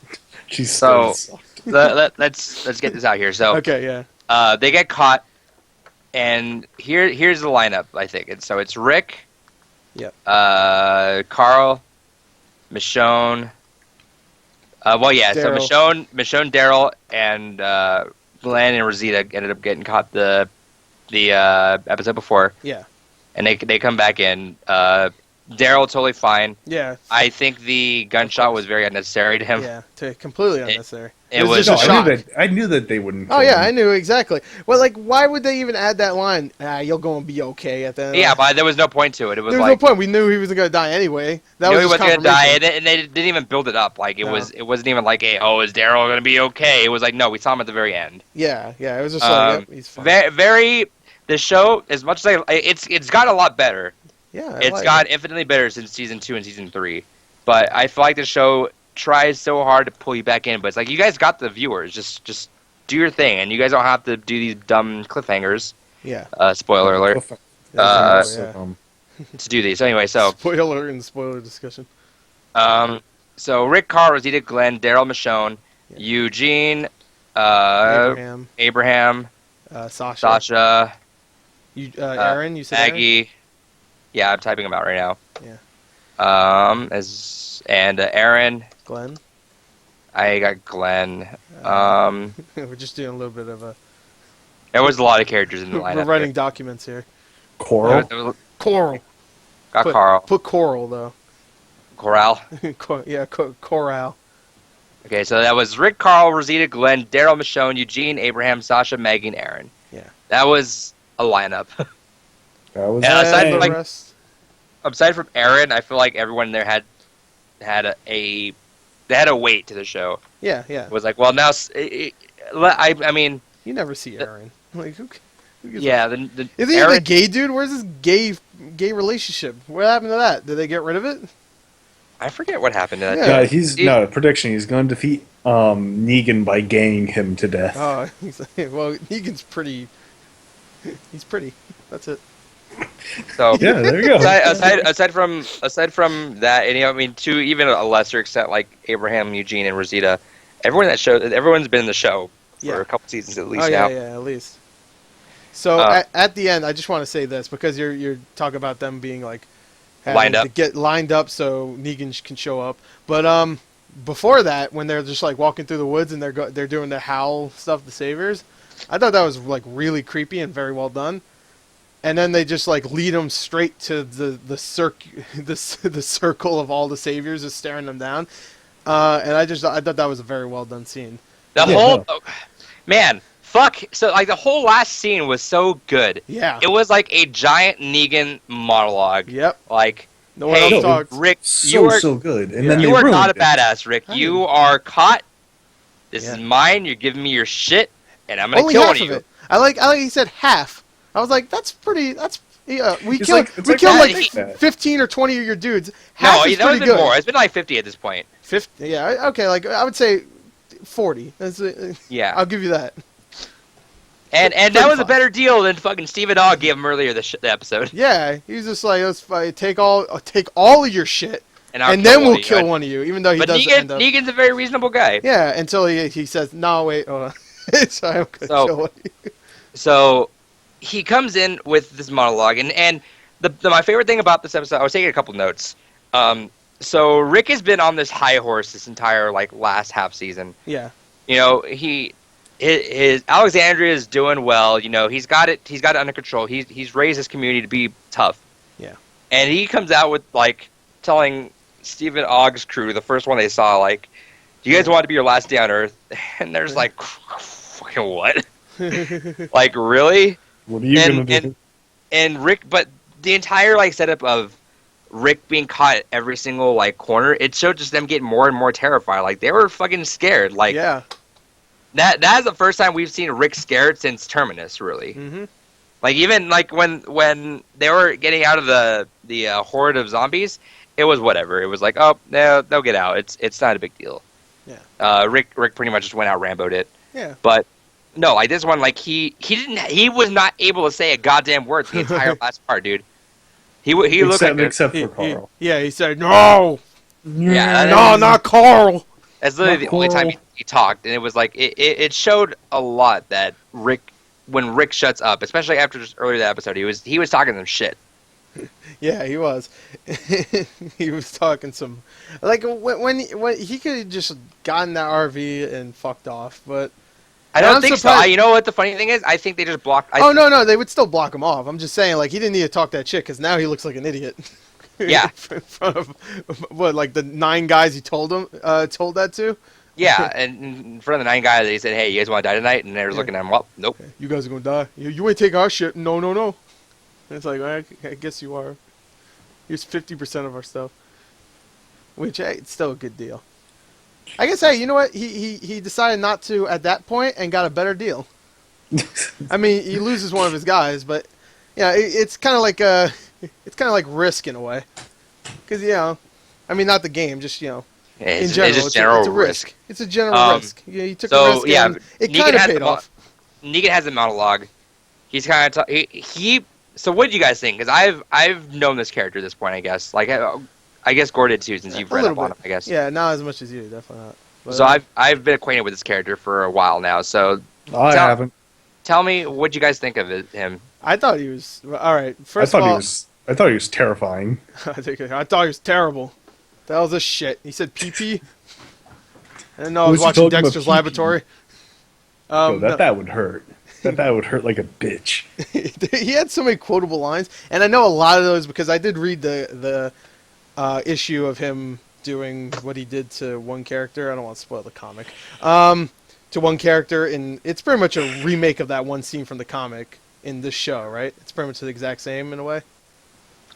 S2: She's
S3: So
S2: so
S3: let's get this out here. So
S1: Okay, yeah.
S3: they get caught, and here's the lineup. I think it's Rick,
S1: Yep.
S3: Carl, Michonne. Well, yeah. So
S1: Daryl.
S3: Michonne, Daryl, and Glenn and Rosita ended up getting caught the episode before,
S1: Yeah.
S3: and they come back in. Daryl totally fine.
S1: Yeah.
S3: I think the gunshot was very unnecessary to him.
S1: Yeah. Completely unnecessary.
S3: It was
S1: just a
S2: no,
S1: shock.
S2: I knew that they wouldn't.
S1: Oh
S2: kill
S1: yeah,
S2: him.
S1: I knew exactly. Well, like, why would they even add that line? You're going to be okay at the end.
S3: Yeah, but there was no point to it. It was
S1: There was
S3: like
S1: no point. We knew he was going to die anyway. That
S3: knew
S1: was
S3: he
S1: just
S3: was gonna die,
S1: confirmation.
S3: and they didn't even build it up. Like it
S1: No.
S3: wasn't even like, is Daryl gonna be okay? It was like, no, we saw him at the very end.
S1: Yeah. It was just like, yep, he's fine.
S3: Very. The show, as much as it's got a lot better.
S1: Yeah, I
S3: It's
S1: like
S3: got
S1: it.
S3: infinitely better since season 2 and season 3. But I feel like the show tries so hard to pull you back in. But it's like, you guys got the viewers. Just do your thing, and you guys don't have to do these dumb cliffhangers.
S1: Yeah.
S3: Spoiler alert.
S1: Yeah.
S3: To do these. So anyway, so
S1: Spoiler and spoiler discussion.
S3: so Rick, Carl, Rosita, Glenn, Daryl, Michonne,
S1: Yeah.
S3: Eugene,
S1: Abraham,
S3: Abraham,
S1: Sasha,
S3: Sasha,
S1: Aaron. You said Aaron?
S3: Maggie. Yeah, I'm typing them out right now.
S1: Yeah.
S3: Aaron.
S1: Glenn.
S3: I got Glenn.
S1: We're just doing a little bit of a.
S3: There was a lot of characters in the lineup.
S1: We're writing documents here.
S2: Coral.
S1: Coral.
S3: Got Carl.
S1: Put Coral though.
S3: Corral.
S1: Coral.
S3: Okay, so that was Rick, Carl, Rosita, Glenn, Daryl, Michonne, Eugene, Abraham, Sasha, Maggie, and Aaron.
S1: Yeah.
S3: That was a lineup.
S2: That was
S3: Yeah, aside
S1: And
S3: from,
S1: the
S3: like,
S1: rest.
S3: Aside from Aaron, I feel like everyone there had a weight to the show.
S1: Yeah.
S3: It was like, well, now I mean,
S1: You never see Aaron. Like who gives
S3: yeah,
S1: a-
S3: the
S1: Isn't he
S3: Aaron,
S1: the gay dude? Where's this gay relationship? What happened to that? Did they get rid of it?
S3: I forget what happened to that.
S1: Yeah.
S2: Yeah, prediction. He's going to defeat Negan by ganging him to death.
S1: Oh, well, Negan's pretty. He's pretty. That's it.
S3: So
S2: Yeah, there you go.
S3: aside from that, and I mean, to even a lesser extent, like Abraham, Eugene, and Rosita, everyone's been in the show for
S1: Yeah.
S3: a couple seasons at least
S1: Oh
S3: now.
S1: yeah, at least. So at the end, I just want to say this because you're talking about them being like having
S3: Lined up.
S1: to get lined up so Negan can show up. But before that, when they're just like walking through the woods and they're doing the howl stuff, the Saviors, I thought that was like really creepy and very well done. and then they just like lead him straight to the circle of all the saviors, just staring them down. And I thought that was a very well done scene.
S3: The
S2: Yeah,
S3: whole
S2: no.
S3: man, fuck. So like the whole last scene was so good.
S1: Yeah.
S3: It was like a giant Negan monologue.
S1: Yep.
S3: Like,
S1: No one
S3: hey,
S1: else talked.
S3: Rick,
S2: So
S3: you are
S2: so good, and
S1: Yeah.
S2: then
S3: you
S2: they
S3: are
S2: ruined
S3: not a
S2: it.
S3: badass, Rick.
S1: I
S3: You
S1: mean-
S3: are caught. This
S1: Yeah.
S3: is mine. You're giving me your shit, and I'm gonna
S1: Only
S3: kill
S1: half
S3: one of
S1: of
S3: you.
S1: it. I like he said half. I was like, that's pretty. That's yeah. We
S2: It's
S1: killed
S2: like- it's like
S1: killed
S3: that.
S1: like
S2: He-
S1: 15 or 20 of your dudes.
S3: No,
S1: Half is
S3: that was
S1: pretty
S3: been
S1: good.
S3: more. It's been like 50 at this point.
S1: 50. Yeah. Okay. Like I would say 40. That's
S3: Yeah.
S1: I'll give you that.
S3: And that was a
S1: 35.
S3: better deal than fucking Steven Ogg gave him earlier the episode.
S1: Yeah. He was just like, let's take all of your shit,
S3: I'll
S1: and
S3: kill
S1: then
S3: one
S1: we'll
S3: of you.
S1: kill one of you, even though he
S3: But
S1: doesn't
S3: Negan,
S1: end up.
S3: Negan's a very reasonable guy.
S1: Yeah. Until he says, no, wait. Hold on. So I'm gonna
S3: So-
S1: kill one of you.
S3: So he comes in with this monologue, and my favorite thing about this episode, I was taking a couple notes. So Rick has been on this high horse this entire like last half season.
S1: Yeah.
S3: You know, his Alexandria is doing well. You know, he's got it under control. He's raised his community to be tough.
S1: Yeah.
S3: And he comes out with like telling Stephen Ogg's crew, the first one they saw, like, "Do you guys want to be your last day on Earth?" And they're just like, "Fucking what?" Like, really?
S2: What are you gonna do?
S3: And Rick, but the entire like setup of Rick being caught at every single like corner, it showed just them getting more and more terrified. Like they were fucking scared. Like
S1: Yeah.
S3: that is the first time we've seen Rick scared since Terminus, really.
S1: Mm-hmm.
S3: Like even like when they were getting out of the horde of zombies, it was whatever. It was like, oh, no, they'll get out. It's not a big deal.
S1: Yeah.
S3: Rick pretty much just went out Rambo'd it.
S1: Yeah.
S3: But no, like this one, like he was not able to say a goddamn word the entire last part, dude. He looked like
S2: except for Carl.
S1: Yeah. He said, no.
S3: Yeah,
S1: No, not Carl.
S3: that's literally
S2: Not
S3: the only time
S2: Carl.
S3: he talked, and it was like it showed a lot that when Rick shuts up, especially after just earlier that episode, he was talking some shit.
S1: Yeah, he was. He was talking some, like when he could have just gotten that RV and fucked off, but
S3: I don't
S1: I'm
S3: think
S1: surprised-
S3: so. You know what the funny thing is? I think they just blocked.
S1: oh no, they would still block him off. I'm just saying, like he didn't need to talk that shit because now he looks like an idiot.
S3: Yeah.
S1: In front of what, like the 9 guys he told that to.
S3: Yeah, and in front of the 9 guys, they said, "Hey, you guys want to die tonight?" And they were looking at him. Well, nope.
S1: You guys are gonna die. You ain't take our shit. No. And it's like, I guess you are. Here's 50% of our stuff. Which, hey, it's still a good deal. I guess, hey, you know what? He decided not to at that point and got a better deal. I mean, he loses one of his guys, but yeah, it's kind of like risk in a way. Because, I mean, not the game, just, in
S3: It's
S1: general.
S3: just
S1: it's
S3: general
S1: a risk. It's a general risk. Yeah, you took a
S3: So
S1: risk
S3: yeah,
S1: and it
S3: Negan
S1: kind of
S3: has
S1: paid
S3: the
S1: off.
S3: Negan has a monologue. He's kind of he. So what did you guys think? Because I've known this character at this point. I guess I guess Gore did too, since you've
S1: A
S3: read
S1: little
S3: up on
S1: bit.
S3: him. I guess.
S1: Yeah, not as much as you, definitely not. But,
S3: So I've been acquainted with this character for a while now. So
S2: I
S3: Tell-
S2: haven't.
S3: tell me, what you guys think of him?
S1: I thought he was all right.
S2: I
S1: First
S2: thought
S1: of
S2: he
S1: all,
S2: was. I thought he was terrifying.
S1: I thought he was terrible. The hell's this shit? He said pee. I didn't know I was
S2: Who's he
S1: watching
S2: talking about
S1: Dexter's
S2: pee-pee?
S1: Laboratory.
S2: That would hurt. That would hurt like a bitch.
S1: He had so many quotable lines, and I know a lot of those because I did read the issue of him doing what he did to one character. I don't want to spoil the comic. To one character, and it's pretty much a remake of that one scene from the comic in this show, right? It's pretty much the exact same in a way.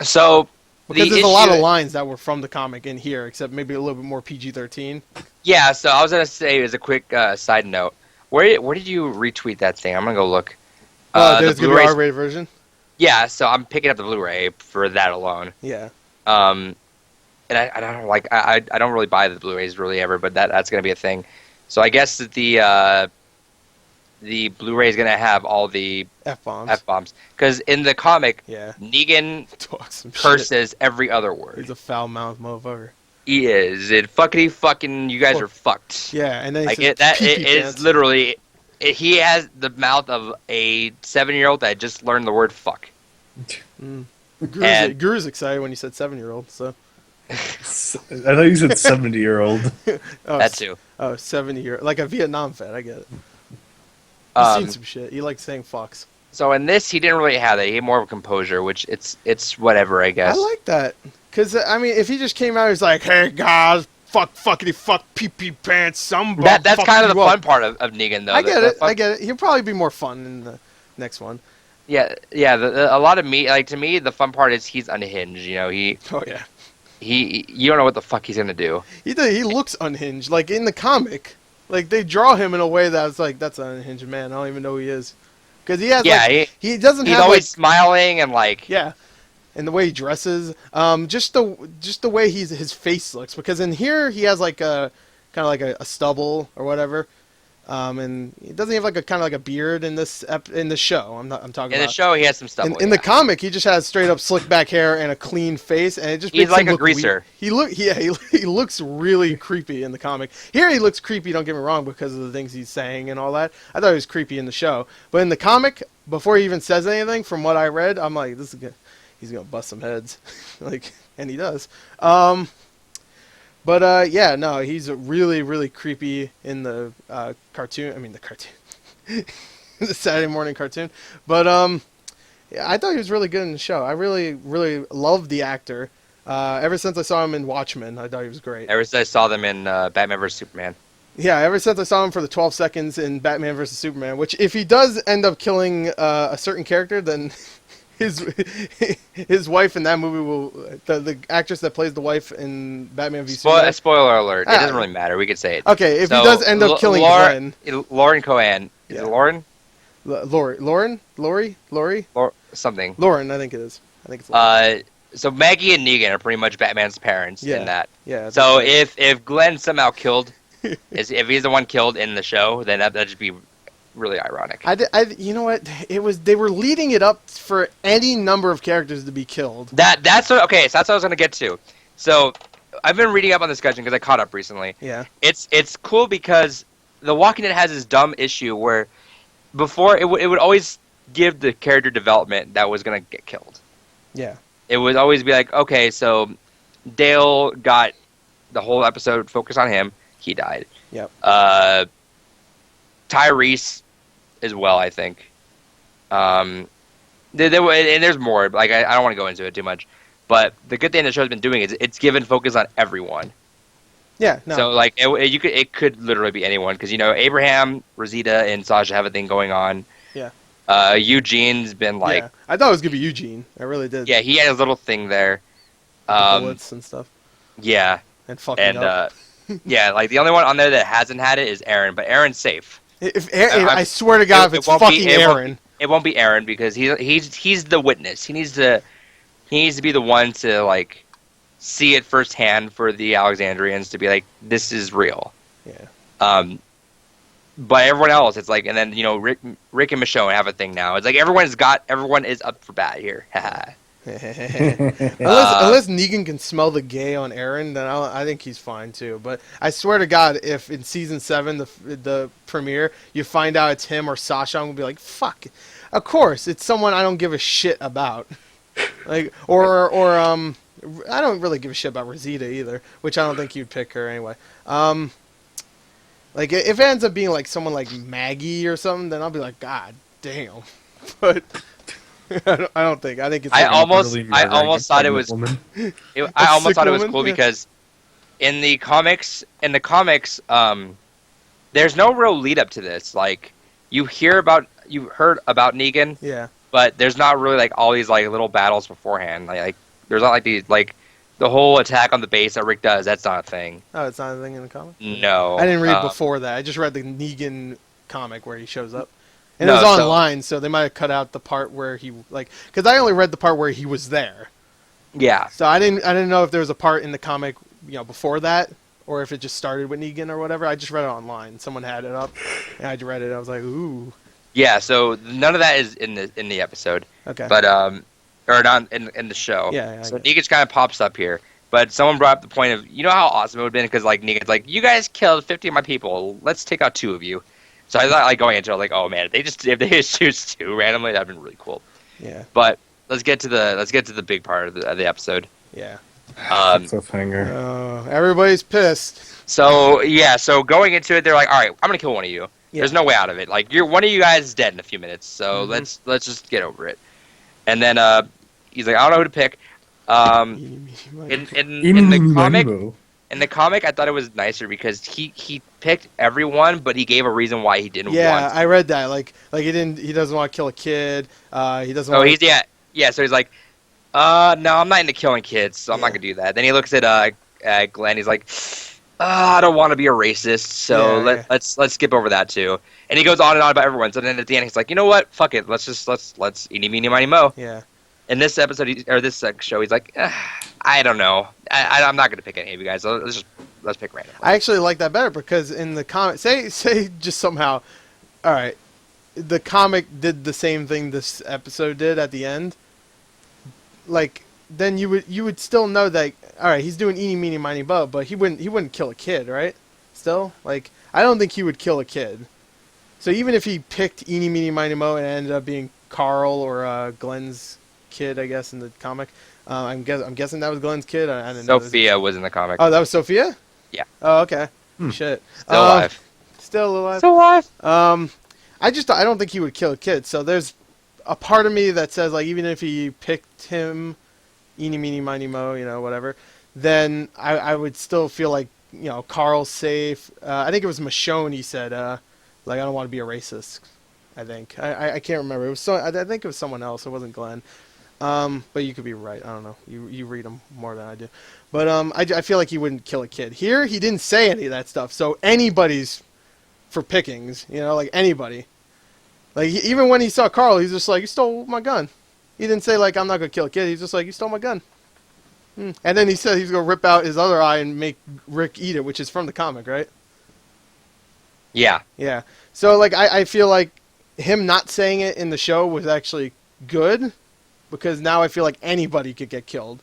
S3: So
S1: Because
S3: the
S1: there's a lot of
S3: issue-
S1: lines that were from the comic in here, except maybe a little bit more PG-13.
S3: Yeah. So I was gonna say as a quick side note, where did you retweet that thing? I'm gonna go look.
S1: There's
S3: the
S1: going to be
S3: Blu-ray.
S1: an R-rated version.
S3: Yeah. So I'm picking up the Blu-ray for that alone.
S1: Yeah.
S3: And I don't like I don't really buy the Blu-rays really ever, but that's gonna be a thing. So I guess that the Blu-ray is gonna have all the
S1: F-bombs.
S3: F-bombs because in the comic,
S1: Yeah.
S3: Negan
S1: Talk some shit.
S3: curses every other word.
S1: He's a foul-mouthed motherfucker.
S3: He is. It fucking. You guys are fucked.
S1: Yeah, and then he
S3: Like
S1: says,
S3: it
S1: pee-pee
S3: is
S1: pants.
S3: literally. He has the mouth of a 7-year-old that just learned the word fuck. And-
S1: Guru's excited when you said 7-year-old, so.
S2: I thought you said 70-year-old.
S1: Oh,
S3: That too.
S1: Oh, 70-year, like a Vietnam vet, I get it. He's
S3: Um,
S1: seen some shit. He likes saying fucks.
S3: So in this, he didn't really have that. He had more of a composure, which it's whatever, I guess.
S1: I like that. Because, I mean, if he just came out, he's like, hey, guys, fuckity fuck pee-pee pants,
S3: That's kind of the fun part of Negan, though.
S1: I get it. He'll probably be more fun in the next one.
S3: Yeah. A lot of to me, the fun part is he's unhinged. You know,
S1: Oh, yeah.
S3: you don't know what the fuck he's gonna do.
S1: He looks unhinged. Like, in the comic, like, they draw him in a way that's like, that's an unhinged man. I don't even know who he is. Because he has, he doesn't have,
S3: he's always smiling and, like...
S1: Yeah. And the way he dresses, just the way his face looks. Because in here he has like a kind of like a stubble or whatever, and he doesn't have like a kind of like a beard in this in the show. I'm talking
S3: in
S1: about.
S3: The show he has some stubble.
S1: In the comic, he just has straight up slick back hair and a clean face, and it just
S3: he's
S1: makes
S3: like
S1: him
S3: a
S1: look
S3: greaser.
S1: He looks really creepy in the comic. Here he looks creepy. Don't get me wrong, because of the things he's saying and all that. I thought he was creepy in the show, but in the comic, before he even says anything, from what I read, I'm like, this is good. He's gonna bust some heads, like, and he does. Yeah, no, he's really, really creepy in the cartoon. I mean, the cartoon, the Saturday morning cartoon. But yeah, I thought he was really good in the show. I really, really loved the actor. Ever since I saw him in Watchmen, I thought he was great.
S3: Ever since I saw them in Batman vs Superman.
S1: Yeah, ever since I saw him for the 12 seconds in Batman vs Superman, which if he does end up killing a certain character, then his wife in that movie will the actress that plays the wife in Batman v Superman.
S3: Spoiler alert! It doesn't really matter. We could say it.
S1: Okay, if he does end up killing Glenn,
S3: Lauren Cohan. Is it Lauren?
S1: Lori,
S3: something.
S1: Lauren, I think it is. I think it's Lauren.
S3: So Maggie and Negan are pretty much Batman's parents in that.
S1: Yeah.
S3: So if Glenn somehow killed, if he's the one killed in the show, then that'd just be really ironic.
S1: You know what? They were leading it up for any number of characters to be killed.
S3: That's what I was gonna get to. So I've been reading up on this discussion because I caught up recently.
S1: Yeah.
S3: It's cool because The Walking Dead has this dumb issue where before it would always give the character development that was gonna get killed.
S1: Yeah.
S3: It would always be like, okay, so Dale got the whole episode focused on him. He died.
S1: Yep.
S3: Tyrese as well, I think. And there's more. Like I don't want to go into it too much, but the good thing the show's been doing is it's given focus on everyone.
S1: Yeah. No.
S3: So like it could literally be anyone because Abraham, Rosita, and Sasha have a thing going on.
S1: Yeah.
S3: Eugene's been like.
S1: Yeah. I thought it was gonna be Eugene. I really did.
S3: Yeah, he had his little thing there.
S1: The bullets and stuff.
S3: Yeah.
S1: And fucking up.
S3: Yeah, like the only one on there that hasn't had it is Aaron, but Aaron's safe.
S1: I swear to God, if it's fucking Aaron,
S3: it won't be Aaron because he's the witness. He needs to be the one to like see it firsthand for the Alexandrians to be like, this is real.
S1: Yeah.
S3: But everyone else, it's like, and then Rick and Michonne have a thing now. It's like everyone is up for bat here.
S1: Unless Negan can smell the gay on Aaron, then I think he's fine too. But I swear to God, if in season 7, the premiere, you find out it's him or Sasha, I'm gonna be like, fuck. Of course, it's someone I don't give a shit about. Like or I don't really give a shit about Rosita either, which I don't think you'd pick her anyway. Like if it ends up being like someone like Maggie or something, then I'll be like, God damn. But I don't think. I think it's.
S3: I almost thought it was. I almost thought it was cool because in the comics, there's no real lead up to this. Like you heard about Negan,
S1: yeah,
S3: but there's not really like all these like little battles beforehand. Like there's not like these like the whole attack on the base that Rick does. That's not a thing.
S1: Oh, it's not a thing in the comic.
S3: No,
S1: I didn't read before that. I just read the Negan comic where he shows up. And it was online, so they might have cut out the part where he because I only read the part where he was there.
S3: Yeah.
S1: So I didn't know if there was a part in the comic, before that, or if it just started with Negan or whatever. I just read it online. Someone had it up, and I read it. I was like, ooh. Yeah.
S3: So none of that is in the episode.
S1: Okay.
S3: But or not in the show.
S1: Yeah.
S3: So Negan kind of pops up here, but someone brought up the point of how awesome it would have been because like Negan's like, you guys killed 50 of my people. Let's take out 2 of you. So I thought, like, going into it, like, oh man, if they just choose 2 randomly, that'd been really cool.
S1: Yeah.
S3: But let's get to the big part of the episode.
S1: Yeah.
S2: Cliffhanger.
S1: Everybody's pissed.
S3: So going into it, they're like, all right, I'm gonna kill one of you. There's no way out of it. Like one of you guys is dead in a few minutes, so
S1: Mhm.
S3: let's just get over it. And then he's like, I don't know who to pick. In the comic, I thought it was nicer because he picked everyone, but he gave a reason why he didn't
S1: Yeah,
S3: want.
S1: I read that. Like he doesn't want to kill a kid. He doesn't
S3: So
S1: want.
S3: he's yeah. So he's like, no, I'm not into killing kids, so I'm not gonna do that. Then he looks at Glenn. He's like, I don't want to be a racist, so let's skip over that too. And he goes on and on about everyone. So then at the end, he's like, you know what? Fuck it. Let's eeny meeny miny mo.
S1: Yeah.
S3: In this episode or this show, he's like, I don't know. I'm not gonna pick any of you guys. So let's pick randomly.
S1: I actually like that better because in the comic, say just somehow, all right, the comic did the same thing this episode did at the end. Like then you would still know that, all right, he's doing eeny meeny miny mo, but he wouldn't kill a kid, right? Still, like I don't think he would kill a kid. So even if he picked eeny meeny miny mo and it ended up being Carl or Glenn's kid, I guess in the comic, I'm guessing that was Glenn's kid. I didn't know.
S3: Sophia was in the comic.
S1: Oh, that was Sophia?
S3: Yeah.
S1: Oh, okay. Shit.
S3: Still alive.
S1: Still alive.
S3: Still alive.
S1: I don't think he would kill a kid. So there's a part of me that says like even if he picked him, eeny meeny miny mo, whatever, then I would still feel like Carl's safe. I think it was Michonne. He said like I don't want to be a racist. I think I can't remember. It was I think it was someone else. It wasn't Glenn. But you could be right. I don't know. You read them more than I do. But I feel like he wouldn't kill a kid. Here, he didn't say any of that stuff. So anybody's for pickings, like anybody. Like even when he saw Carl, he's just like, you stole my gun. He didn't say like, I'm not gonna kill a kid. He's just like, you stole my gun. And then he said he's gonna rip out his other eye and make Rick eat it, which is from the comic, right?
S3: Yeah.
S1: Yeah. So like I feel like him not saying it in the show was actually good. Because now I feel like anybody could get killed.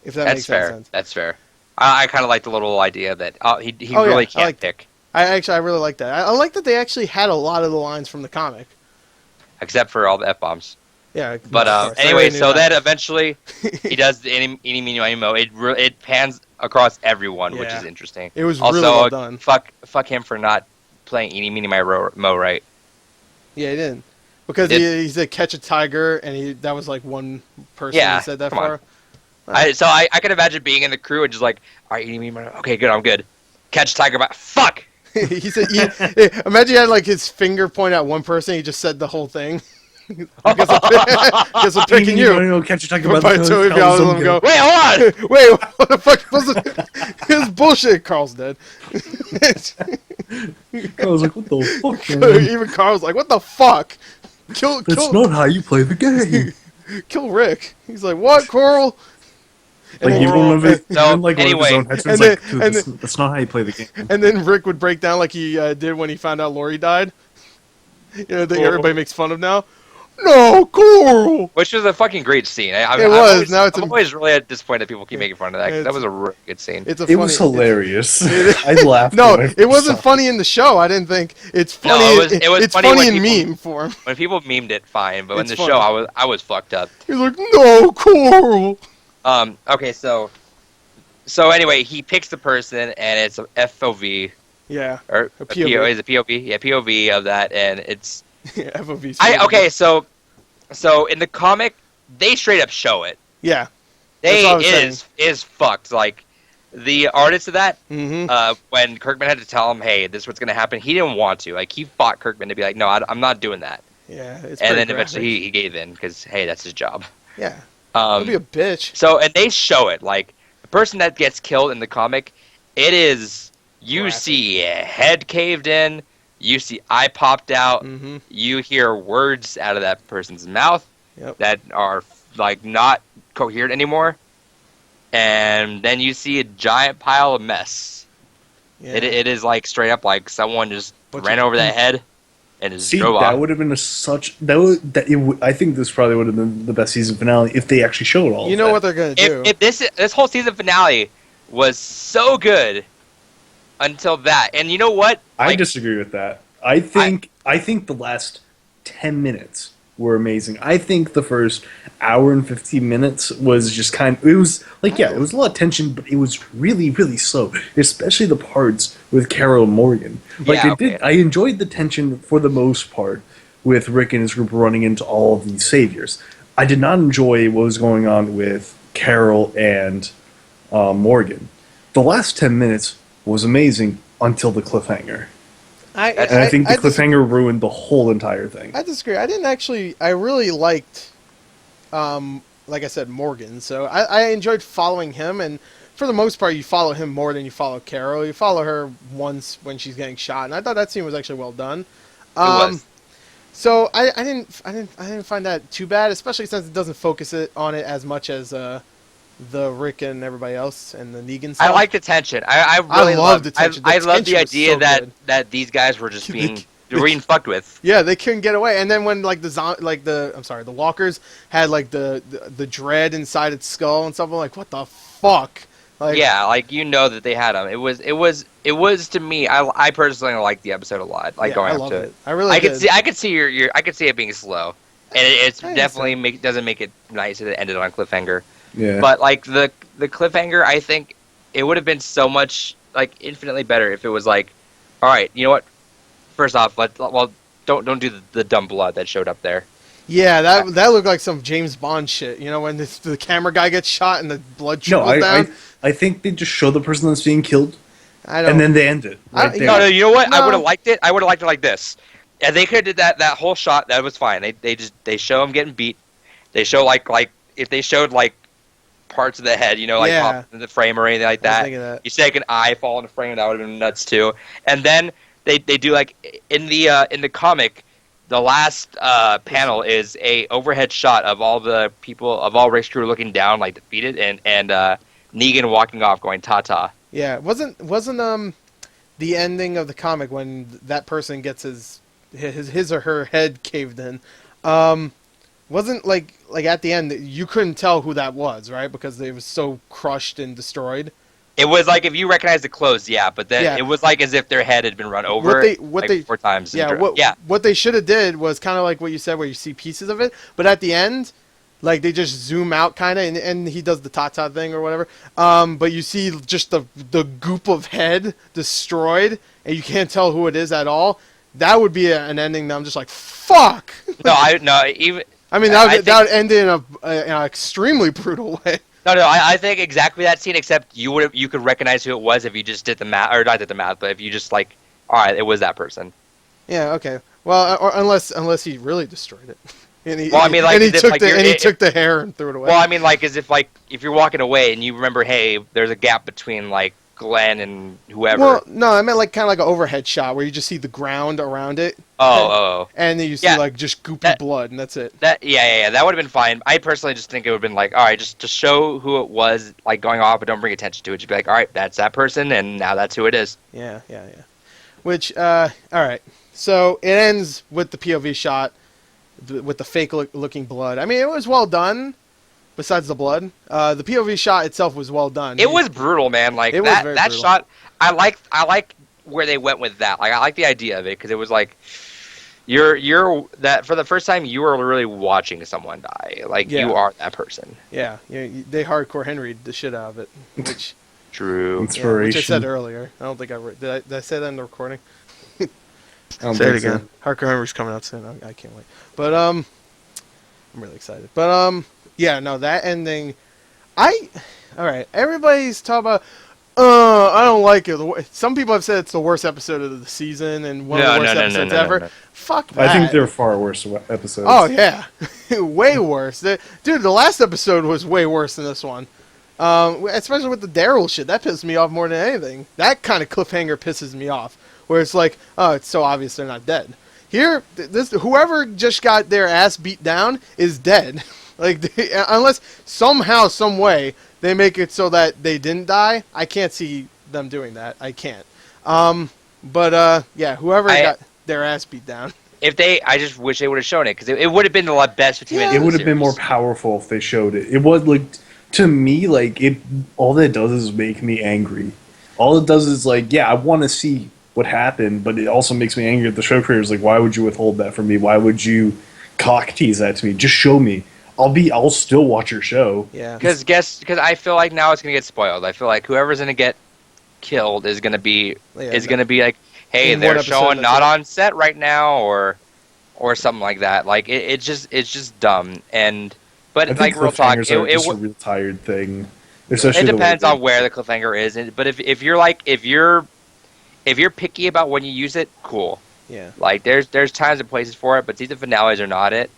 S1: If that makes sense.
S3: That's fair. I kind of like the little idea that he really can't pick.
S1: I really like that. I like that they actually had a lot of the lines from the comic.
S3: Except for all the F-bombs.
S1: Yeah.
S3: But anyway, so then eventually he does the eeny meeny miny mo. It pans across everyone, which is interesting.
S1: It was
S3: also,
S1: really well done.
S3: Fuck him for not playing eeny meeny miny mo right.
S1: Yeah, he didn't. Because he said catch a tiger, and that was like one person who said that for.
S3: So I can imagine being in the crew and just like, all right, okay, good, I'm good. Catch a tiger, but fuck.
S1: He said, imagine he had like his finger point at one person. He just said the whole thing. Guess I'm picking you.
S2: Catch a tiger by
S1: the
S2: tail.
S1: Go,
S3: wait, hold on.
S1: Wait, what the fuck? It was bullshit. Carl's dead.
S2: I was like, what the fuck, man?
S1: Even Carl's like, what the fuck?
S2: That's not how you play the game.
S1: Kill Rick. He's like, what, Carl?
S2: Like even one of his,
S3: anyway,
S2: own headsets, like, that's not how you play the game.
S1: And then Rick would break down like he did when he found out Lori died. The thing everybody makes fun of now. No, Carl!
S3: Which was a fucking great scene.
S1: It was.
S3: I'm always really disappointed that people keep making fun of that. That was a really good scene.
S2: It was hilarious. I laughed.
S1: No, it wasn't funny in the show. I didn't think it's funny. No, it's funny in meme form.
S3: When people memed it, fine, but in the show, I was fucked up.
S1: He's like, no, Carl.
S3: Okay, so anyway, he picks the person, and it's a FOV.
S1: Yeah.
S3: Or a POV. Is it POV? Yeah, POV of that, and it's.
S1: FOV.
S3: Okay, so in the comic, they straight up show it.
S1: Yeah.
S3: Is fucked. Like the artist of that,
S1: mm-hmm.
S3: When Kirkman had to tell him, "Hey, this is what's gonna happen," he didn't want to. Like he fought Kirkman to be like, "No, I'm not doing that."
S1: Yeah.
S3: And then eventually he gave in because hey, that's his job.
S1: Yeah. Don't be a bitch.
S3: So and they show it like the person that gets killed in the comic, it is you see a head caved in. You see eye popped out.
S1: Mm-hmm.
S3: You hear words out of that person's mouth that are like not coherent anymore. And then you see a giant pile of mess. Yeah. It is like straight up like someone just ran over that head and just drove off.
S2: That would have been I think this probably would have been the best season finale if they actually showed all.
S1: You know what they're gonna do?
S3: If this whole season finale was so good. Until that, and you know what?
S2: I disagree with that. I think the last 10 minutes were amazing. I think the first hour and 15 minutes was just it was like, yeah, it was a lot of tension, but it was really, really slow, especially the parts with Carol and Morgan. Like,
S3: Yeah, okay.
S2: I enjoyed the tension for the most part with Rick and his group running into all of these saviors. I did not enjoy what was going on with Carol and Morgan. The last 10 minutes was amazing until the cliffhanger. And I think the cliffhanger ruined the whole entire thing.
S1: I disagree. I didn't actually. I really liked, like I said, Morgan. So I enjoyed following him, and for the most part, you follow him more than you follow Carol. You follow her once when she's getting shot, and I thought that scene was actually well done.
S3: It was.
S1: So I didn't find that too bad, especially since it doesn't focus on it as much as the Rick and everybody else and the Negan stuff.
S3: I like the tension. I really
S1: love the tension.
S3: I love the
S1: tension was
S3: idea
S1: so
S3: that
S1: good.
S3: that these guys were just being fucked with.
S1: Yeah, they couldn't get away. And then when like the walkers had like the dread inside its skull and stuff, I'm like, what the fuck? Like,
S3: Yeah, like you know that they had them. It was to me. I personally liked the episode a lot. Like
S1: yeah,
S3: going
S1: I
S3: up
S1: loved
S3: to
S1: it.
S3: it.
S1: I really
S3: I
S1: did.
S3: could see I could see it being slow, and it's
S1: I
S3: definitely doesn't make it nice that it ended on a cliffhanger.
S2: Yeah.
S3: But like the cliffhanger, I think it would have been so much like infinitely better if it was like, all right, you know what? First off, don't do the dumb blood that showed up there.
S1: Yeah, that looked like some James Bond shit. You know, when the camera guy gets shot and the blood
S2: No,
S1: trickles down.
S2: I think they just show the person that's being killed,
S1: I don't.
S2: and then they end it right
S1: I-
S2: there.
S3: No, you know what? I
S1: No.
S3: would have liked it. I would have liked it like this. And they could have did that whole shot. That was fine. They show him getting beat. They show like if they showed like parts of the head, you know, like
S1: Yeah.
S3: pop in the frame or anything like
S1: I was
S3: that.
S1: thinking that.
S3: You say like an eye fall in the frame, that would have been nuts too. And then they do like in the comic, the last panel is a overhead shot of all the people of all Rick's crew looking down, like defeated, and Negan walking off, going ta ta.
S1: Yeah, wasn't the ending of the comic when that person gets his or her head caved in? Wasn't like at the end you couldn't tell who that was, right? Because it was so crushed and destroyed.
S3: It was like if you recognize the clothes, yeah, but then
S1: Yeah.
S3: it was like as if their head had been run over
S1: What they
S3: 4 times.
S1: yeah, what they should have did was kind of like what you said, where you see pieces of it, but at the end, like they just zoom out kind of, and he does the ta-ta thing or whatever. But you see just the goop of head destroyed, and you can't tell who it is at all. That would be an ending that I'm just like, fuck.
S3: No, even
S1: I mean, that would end in an extremely brutal way.
S3: no. I think exactly that scene. Except you could recognize who it was if you just did the math, or not did the math, but if you just like, all right, it was that person.
S1: Yeah. Okay. Well, or unless he really destroyed it. And he,
S3: Well, I mean, like,
S1: and he
S3: as if,
S1: took
S3: like,
S1: he took the hair and threw it away.
S3: Well, I mean, like, as if like if you're walking away and you remember, hey, there's a gap between like Glenn and whoever.
S1: Well, no, I meant like kind of like an overhead shot where you just see the ground around it.
S3: Oh.
S1: And then you see
S3: Yeah.
S1: like just goopy blood, and that's it.
S3: Yeah, that would have been fine. I personally just think it would have been like, all right, just to show who it was, like going off, but don't bring attention to it. Just be like, all right, that's that person, and now that's who it is.
S1: Yeah. Which, all right. So it ends with the POV shot with the fake looking blood. I mean, it was well done. Besides the blood, the POV shot itself was well done.
S3: It was brutal, man. Like
S1: It was very
S3: that
S1: brutal.
S3: shot. I like where they went with that. Like I like the idea of it because it was like you're that for the first time you were really watching someone die. Like
S1: Yeah.
S3: you are that person.
S1: Yeah, they hardcore Henry'd the shit out of it. Which,
S3: True.
S1: which I
S2: Inspiration.
S1: said earlier. I don't think did I say that in the recording?
S2: I don't
S1: Say it
S2: think so.
S1: again. Hardcore Henry's coming out soon. I can't wait. But I'm really excited. But yeah, no, that ending. All right. Everybody's talking about. I don't like it. Some people have said it's the worst episode of the season and one of the worst episodes ever.
S3: No.
S1: Fuck that.
S2: I think there are far worse episodes.
S1: Oh yeah, way worse. Dude, the last episode was way worse than this one. Especially with the Daryl shit, that pissed me off more than anything. That kind of cliffhanger pisses me off, where it's like, oh, it's so obvious they're not dead. Here, whoever just got their ass beat down is dead. Like, unless somehow, some way, they make it so that they didn't die, I can't see them doing that. I can't. But yeah, whoever got their ass beat down.
S3: I just wish they would have shown it because it would have been the best 15 minutes.
S2: It
S3: of the
S2: would have been more
S3: series.
S2: powerful if they showed it. It was like, to me, like it. All that does is make me angry. All it does is like, yeah, I want to see what happened, but it also makes me angry at the show creators. Like, why would you withhold that from me? Why would you cock tease that to me. Just show me. I'll still watch your show.
S1: Yeah.
S3: Because I feel like now it's gonna get spoiled. I feel like whoever's gonna get killed is gonna be like, hey,
S1: In one
S3: they're
S1: episode,
S3: showing
S1: that's
S3: not
S1: it.
S3: on set right now, or something like that. Like it's just dumb. But
S2: I think
S3: like real talk,
S2: cliffhangers are just a real tired thing,
S3: it
S2: especially the way
S3: depends
S2: they.
S3: on where the cliffhanger is. But if you're picky about when you use it, cool.
S1: Yeah.
S3: Like there's times and places for it, but season finales are not it.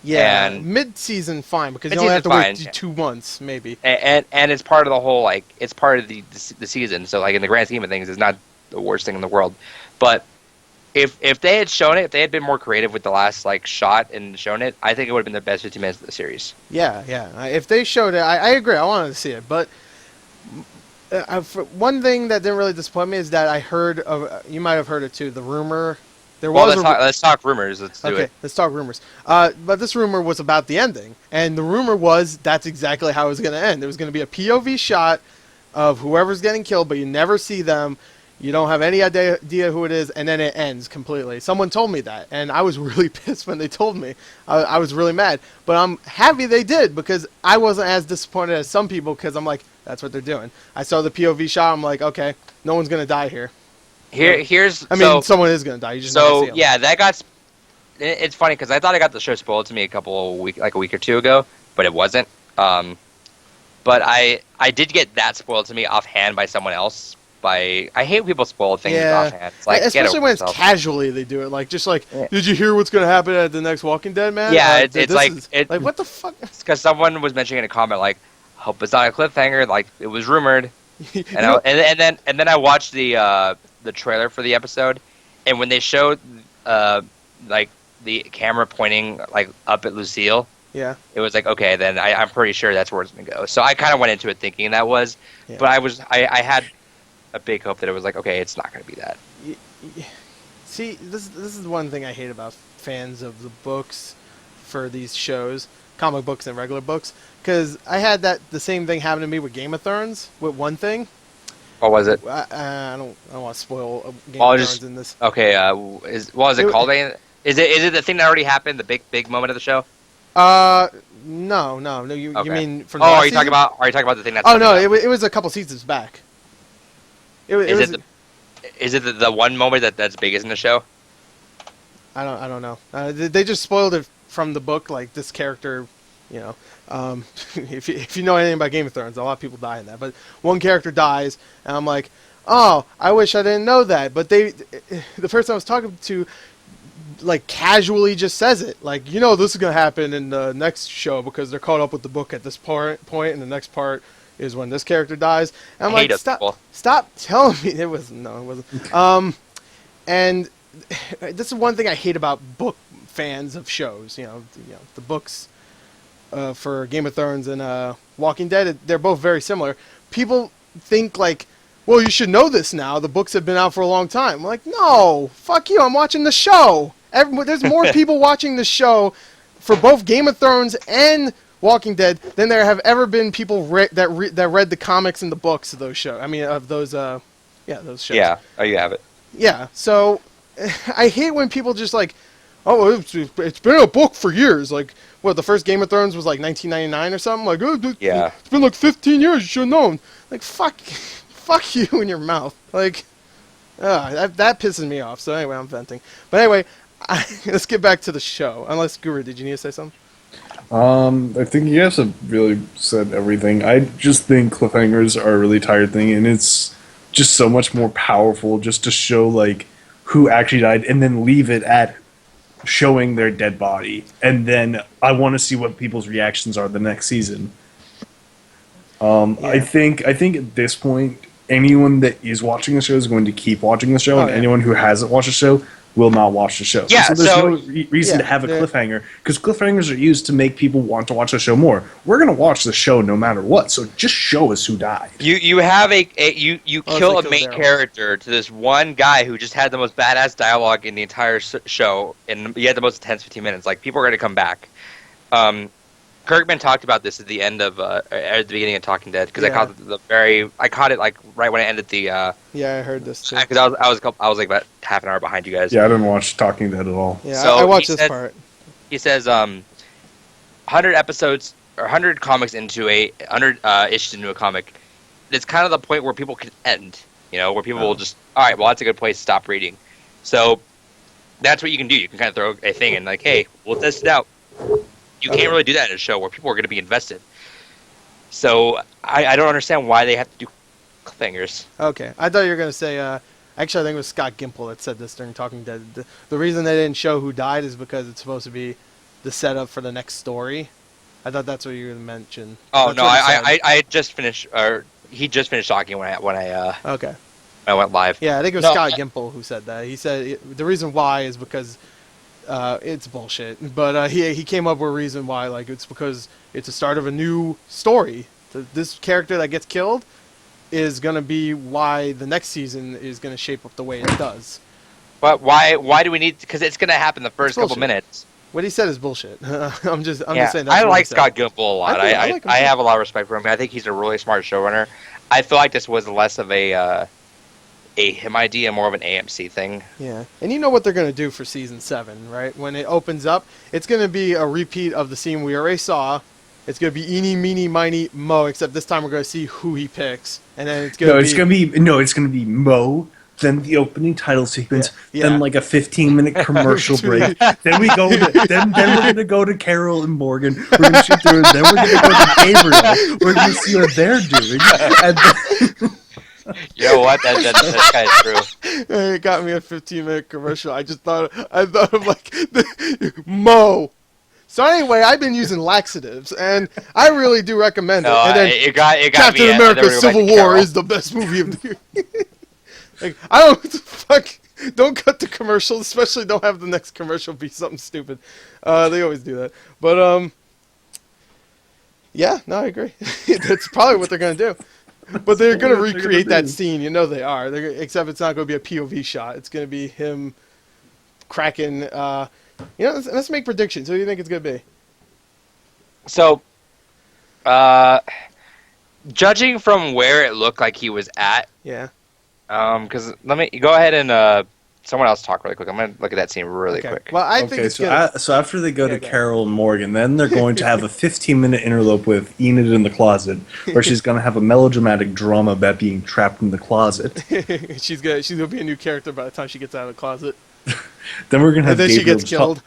S1: Yeah.
S3: And
S1: Mid-season, fine, because you only have to
S3: mid-season,
S1: wait
S3: fine.
S1: 2 months, maybe.
S3: And it's part of the whole, like, it's part of the season. So like in the grand scheme of things, it's not the worst thing in the world. But if they had shown it, if they had been more creative with the last like shot and shown it, I think it would have been the best 15 minutes of the series.
S1: Yeah, yeah. If they showed it, I agree. I wanted to see it, but one thing that didn't really disappoint me is that I heard of. You might have heard it too. The rumor. There
S3: Well,
S1: was
S3: let's talk rumors. Let's do
S1: okay,
S3: it.
S1: let's talk rumors. But this rumor was about the ending, and the rumor was that's exactly how it was going to end. It was going to be a POV shot of whoever's getting killed, but you never see them. You don't have any idea who it is, and then it ends completely. Someone told me that, and I was really pissed when they told me. I was really mad, but I'm happy they did because I wasn't as disappointed as some people because I'm like, that's what they're doing. I saw the POV shot. I'm like, okay, no one's going to die here. Someone is going to die. You just never see them.
S3: Yeah, that got. It's funny because I thought I got the show spoiled to me a week or two ago, but it wasn't. But I did get that spoiled to me offhand by someone else. I hate when people spoil things offhand. It's like,
S1: especially when it's casually they do it. Like just like, did you hear what's going to happen at the next Walking Dead, man?
S3: Yeah, it's like
S1: like what the fuck?
S3: It's because someone was mentioning in a comment like, hope it's not a cliffhanger. Like it was rumored. And then I watched the trailer for the episode, and when they showed like the camera pointing like up at Lucille,
S1: yeah,
S3: it was like, okay, then I'm pretty sure that's where it's gonna go. So I kind of went into it thinking that was, but I had a big hope that it was like, okay, it's not gonna be that.
S1: See, this is one thing I hate about fans of the books for these shows, comic books and regular books, because I had the same thing happen to me with Game of Thrones with one thing.
S3: What was it?
S1: I don't want to spoil Game of Thrones in this.
S3: Okay, is it called? Is it the thing that already happened? The big moment of the show?
S1: No. You mean from?
S3: Are you talking about the thing that's?
S1: Oh no, it was a couple seasons back.
S3: Is it the one moment that's biggest in the show?
S1: I don't know. They just spoiled it from the book. Like this character, you know, if you know anything about Game of Thrones, a lot of people die in that. But one character dies, and I'm like, oh, I wish I didn't know that. But the person I was talking to, like casually just says it, like, you know, this is gonna happen in the next show because they're caught up with the book at this point, and the next part is when this character dies. And I'm like, stop telling me it wasn't. And this is one thing I hate about book fans of shows. You know, the books for Game of Thrones and Walking Dead, they're both very similar. People think like, well, you should know this now. The books have been out for a long time. I'm like, no, fuck you. I'm watching the show. There's more people watching the show for both Game of Thrones and Walking Dead than there have ever been people that read the comics and the books of those shows. I mean, of those, those shows.
S3: Yeah. Oh, you have it.
S1: Yeah. So I hate when people just like, oh, it's been a book for years. Like, what, the first Game of Thrones was like 1999 or something? Like, oh,
S3: yeah,
S1: it's been like 15 years. You should have known. Like, fuck you in your mouth. Like, that pisses me off. So anyway, I'm venting. But anyway, let's get back to the show. Unless, Guru, did you need to say something?
S2: I think you guys have really said everything. I just think cliffhangers are a really tired thing, and it's just so much more powerful just to show like who actually died, and then leave it at showing their dead body, and then I want to see what people's reactions are the next season. I think at this point, anyone that is watching the show is going to keep watching the show, and anyone who hasn't watched the show will not watch the show.
S3: Yeah,
S2: so there's no reason to have a cliffhanger, because cliffhangers are used to make people want to watch the show more. We're going to watch the show no matter what, so just show us who died.
S3: You have you kill a main character to this one guy who just had the most badass dialogue in the entire show, and he had the most intense 15 minutes. Like, people are going to come back. Kirkman talked about this at the end of at the beginning of Talking Dead, because I caught it like right when I ended the.
S1: I heard this too.
S3: Because I was like about half an hour behind you guys.
S2: Yeah, I didn't watch Talking Dead at all.
S1: Yeah, so I watched this part.
S3: He He says 100 episodes or 100 comics into 100 issues into a comic. It's kind of the point where people can end. Where people will just, all right, well, that's a good place to stop reading. So that's what you can do. You can kind of throw a thing in like, hey, we'll test it out. You can't really do that in a show where people are going to be invested. So I don't understand why they have to do cliffhangers.
S1: Okay, I thought you were going to say, actually I think it was Scott Gimple that said this during Talking Dead. The reason they didn't show who died is because it's supposed to be the setup for the next story. I thought that's what you were going to mention.
S3: Oh, no, I just finished, or he just finished talking when I
S1: okay.
S3: I went live.
S1: Yeah, I think it was Scott Gimple who said that. He said the reason why is because it's bullshit. But he came up with a reason why. Like, it's because it's the start of a new story. This character that gets killed is going to be why the next season is going to shape up the way it does.
S3: But why do we need... Because it's going to happen the first couple minutes.
S1: What he said is bullshit. I'm just saying that's
S3: I
S1: what
S3: like Scott Gimple a lot.
S1: I
S3: have a lot of respect for him. I think he's a really smart showrunner. I feel like this was less of a him idea, more of an AMC thing.
S1: Yeah, and you know what they're going to do for season 7, right? When it opens up, it's going to be a repeat of the scene we already saw. It's going to be eeny, meeny, miny, Mo, except this time we're going to see who he picks. And then it's going to
S2: it's going to be Mo, then the opening title sequence, then like a 15-minute commercial break. Then we go to, then we're going to go to Carol and Morgan. We're going to shoot through, then we're going to go to Gabriel. We're going to see what they're doing. And then,
S3: you know what? That's kind of true.
S1: It got me a 15-minute commercial. I thought of like Mo. So anyway, I've been using laxatives, and I really do recommend it. And then
S3: it got
S1: Captain
S3: me,
S1: America: Civil War is the best movie of the year. Like, I don't fuck. Don't cut the commercial, especially don't have the next commercial be something stupid. They always do that. But yeah, no, I agree. That's probably what they're gonna do. But they're going to recreate that scene. You know they are. Except it's not going to be a POV shot. It's going to be him cracking. Let's make predictions. Who do you think it's going to be?
S3: So, judging from where it looked like he was at.
S1: Yeah.
S3: Because let me go ahead and someone else talk really quick. I'm going to look at that scene really quick.
S1: Well, I think it's
S2: so after they go to Carol and Morgan, then they're going to have a 15-minute interlope with Enid in the closet, where she's going to have a melodramatic drama about being trapped in the closet.
S1: she's gonna be a new character by the time she gets out of the closet.
S2: Then we're going to have
S1: then
S2: Gabriel
S1: she gets killed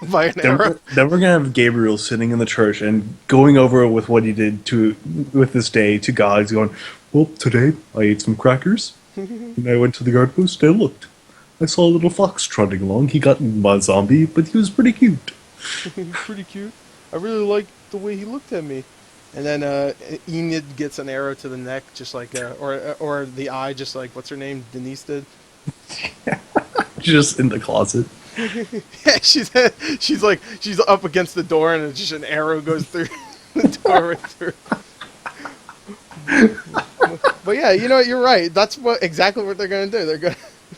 S1: by an arrow.
S2: Then we're going to have Gabriel sitting in the church and going over with what he did with this day to God. He's going, well, today I ate some crackers, and I went to the guard post and I looked. I saw a little fox trotting along. He got eaten by a zombie, but he was pretty cute.
S1: Pretty cute. I really liked the way he looked at me. And then Enid gets an arrow to the neck, just like, or the eye, just like, what's her name? Denise did.
S2: Just in the closet.
S1: Yeah, she's up against the door, and just an arrow goes through the door right through. But yeah, you're right. That's exactly what they're gonna do.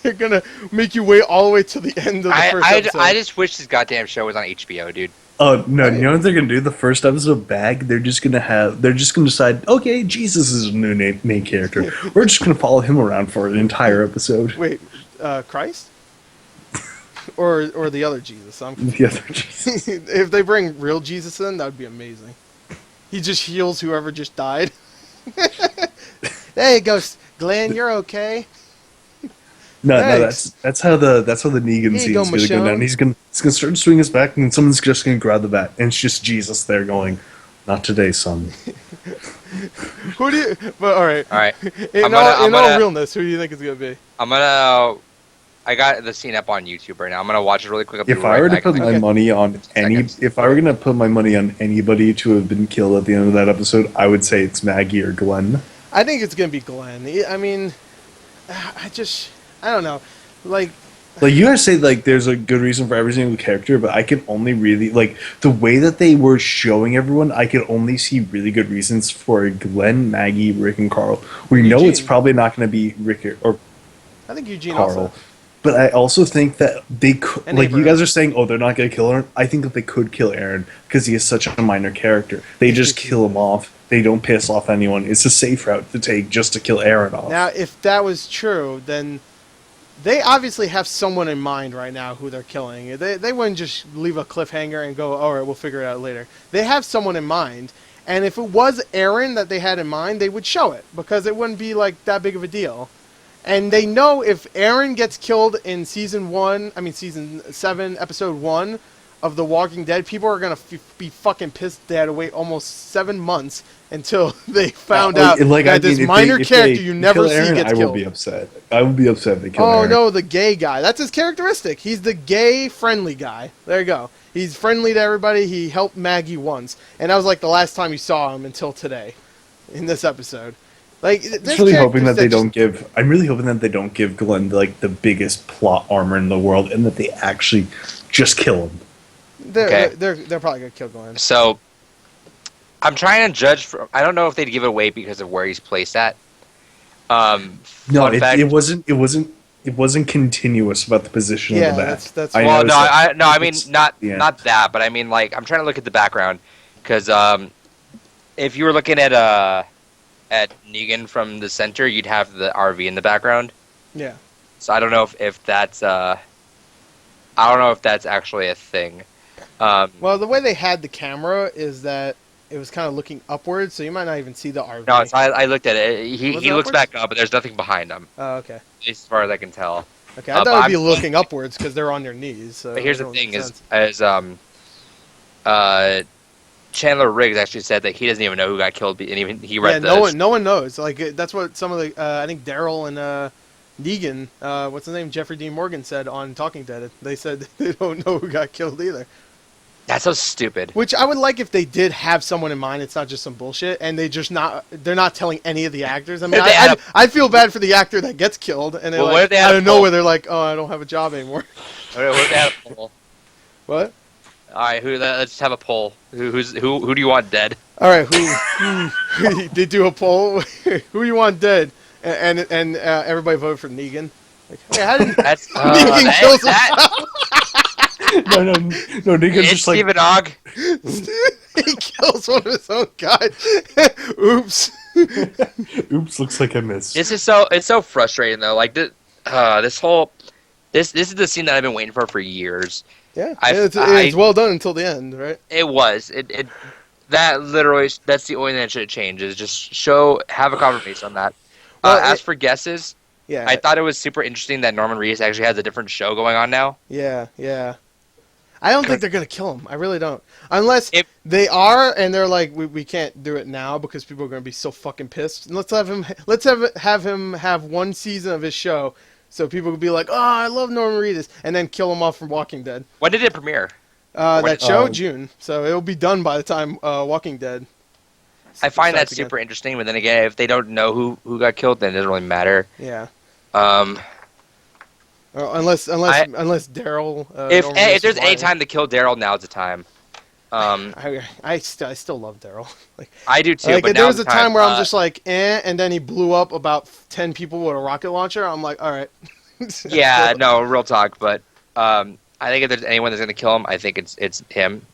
S1: They're gonna make you wait all the way to the end of the first episode.
S3: I just wish this goddamn show was on HBO, dude.
S2: Oh no! You know what they're gonna do? The first episode bag, they're just gonna decide. Okay, Jesus is a new main character. We're just gonna follow him around for an entire episode.
S1: Wait, Christ, or the other Jesus?
S2: The other Jesus.
S1: If they bring real Jesus in, that would be amazing. He just heals whoever just died. There you go, Glenn. You're okay.
S2: No, that's how the Negan scene's gonna go down. He's gonna start swinging his back, and someone's just gonna grab the bat, and it's just Jesus there going, "Not today, son."
S1: Who do you? But all right. In all realness, who do you think it's gonna be?
S3: I got the scene up on YouTube right now. I'm gonna watch it really quick.
S2: If I were to put my money on if I were gonna put my money on anybody to have been killed at the end of that episode, I would say it's Maggie or Glenn.
S1: I think it's gonna be Glenn. I mean, I don't know. Like
S2: you guys say there's a good reason for every single character, but I can only really the way that they were showing everyone. I could only see really good reasons for Glenn, Maggie, Rick, and Carl. We know it's probably not going to be Rick or
S1: I think Eugene
S2: Carl.
S1: Also.
S2: But I also think that they could, you guys are saying, they're not going to kill Aaron. I think that they could kill Aaron because he is such a minor character. They just kill him off. They don't piss off anyone. It's a safe route to take just to kill Aaron off.
S1: Now, if that was true, then they obviously have someone in mind right now who they're killing. They wouldn't just leave a cliffhanger and go, all right, we'll figure it out later. They have someone in mind, and if it was Aaron that they had in mind, they would show it because it wouldn't be like that big of a deal. And they know if Aaron gets killed in season 7, episode 1 of The Walking Dead, people are going to be fucking pissed they had to wait almost 7 months until they found out that this minor character you never see
S2: Aaron,
S1: gets
S2: I
S1: killed.
S2: will be upset. I will be upset if they kill
S1: Oh
S2: Aaron.
S1: no, the gay guy. That's his characteristic. He's the gay friendly guy. There you go. He's friendly to everybody. He helped Maggie once, and that was like the last time you saw him until today, in this episode. Like,
S2: I'm really hoping that they don't give. I'm really hoping that they don't give Glenn like the biggest plot armor in the world, and that they actually just kill him.
S1: They're probably gonna kill Glenn.
S3: So, I'm trying to judge. I don't know if they'd give it away because of where he's placed at.
S2: No, it wasn't continuous about the position of the bat.
S1: That's
S3: well, no, I mean
S2: it's
S3: not
S2: the end.
S3: not that, but I mean like I'm trying to look at the background because if you were looking at Negan from the center, you'd have the RV in the background.
S1: yeah.
S3: So I don't know if that's actually a thing.
S1: Well, the way they had the camera is that it was kind of looking upwards, so you might not even see the RV.
S3: No, I looked at it. He
S1: Was it
S3: looks
S1: upwards?
S3: back up, but there's nothing behind him,
S1: Oh, okay.
S3: as far as I can tell.
S1: Okay, I thought it'd be looking upwards because they're on their knees. So
S3: But here's
S1: it
S3: the
S1: don't
S3: thing:
S1: make
S3: is
S1: sense.
S3: Chandler Riggs actually said that he doesn't even know who got killed, and even he read
S1: no one knows. Like that's what some of the I think Daryl and Negan, what's his name, Jeffrey Dean Morgan said on Talking Dead. They said they don't know who got killed either.
S3: That's so stupid.
S1: Which I would like if they did have someone in mind. It's not just some bullshit, and they're not telling any of the actors. I mean,
S3: If they had
S1: I feel bad for the actor that gets killed, and they're
S3: Well, what
S1: like,
S3: if they had
S1: out
S3: a
S1: of
S3: poll?
S1: nowhere they're like, oh, I don't have a job anymore.
S3: What if they had a poll?
S1: What?
S3: All right, let's have a poll. Who do you want dead?
S1: All right, who they do a poll? Who you want dead? And everybody voted for Negan. Like, hey, how did
S3: That's
S1: Negan kills
S2: No, Negan's
S3: It's
S2: just like,
S3: Stephen Ogg.
S1: he kills one of his own guys? Oops.
S2: oops, looks like I missed.
S3: It's so frustrating though. Like this is the scene that I've been waiting for years.
S1: Yeah,
S3: I've-
S1: it's well done until the end, right?
S3: It was that's the only thing that should change is just have a conversation on that.
S1: Well,
S3: As for guesses,
S1: Yeah,
S3: I thought it was super interesting that Norman Reedus actually has a different show going on now.
S1: yeah. I don't think they're gonna kill him. I really don't. Unless
S3: If-
S1: they are, and they're like, we can't do it now because people are gonna be so fucking pissed. And let's have him have one season of his show, so people will be like, oh, I love Norman Reedus, and then kill him off from Walking Dead.
S3: When did it premiere?
S1: That show June, so it'll be done by the time Walking Dead.
S3: I find that
S1: starts again.
S3: super interesting, but then again, if they don't know who got killed, then it doesn't really matter.
S1: Yeah.
S3: Um,
S1: Unless Daryl.
S3: if
S1: Norman Reedus
S3: if there's
S1: is
S3: any
S1: lying.
S3: time to kill Daryl, now's the time.
S1: I still love Daryl. Like,
S3: I do too.
S1: like
S3: but
S1: there
S3: now's
S1: was a
S3: the
S1: time where I'm just like, and then he blew up about 10 people with a rocket launcher. I'm like, all right.
S3: yeah, no, real talk. But I think if there's anyone that's gonna kill him, I think it's him.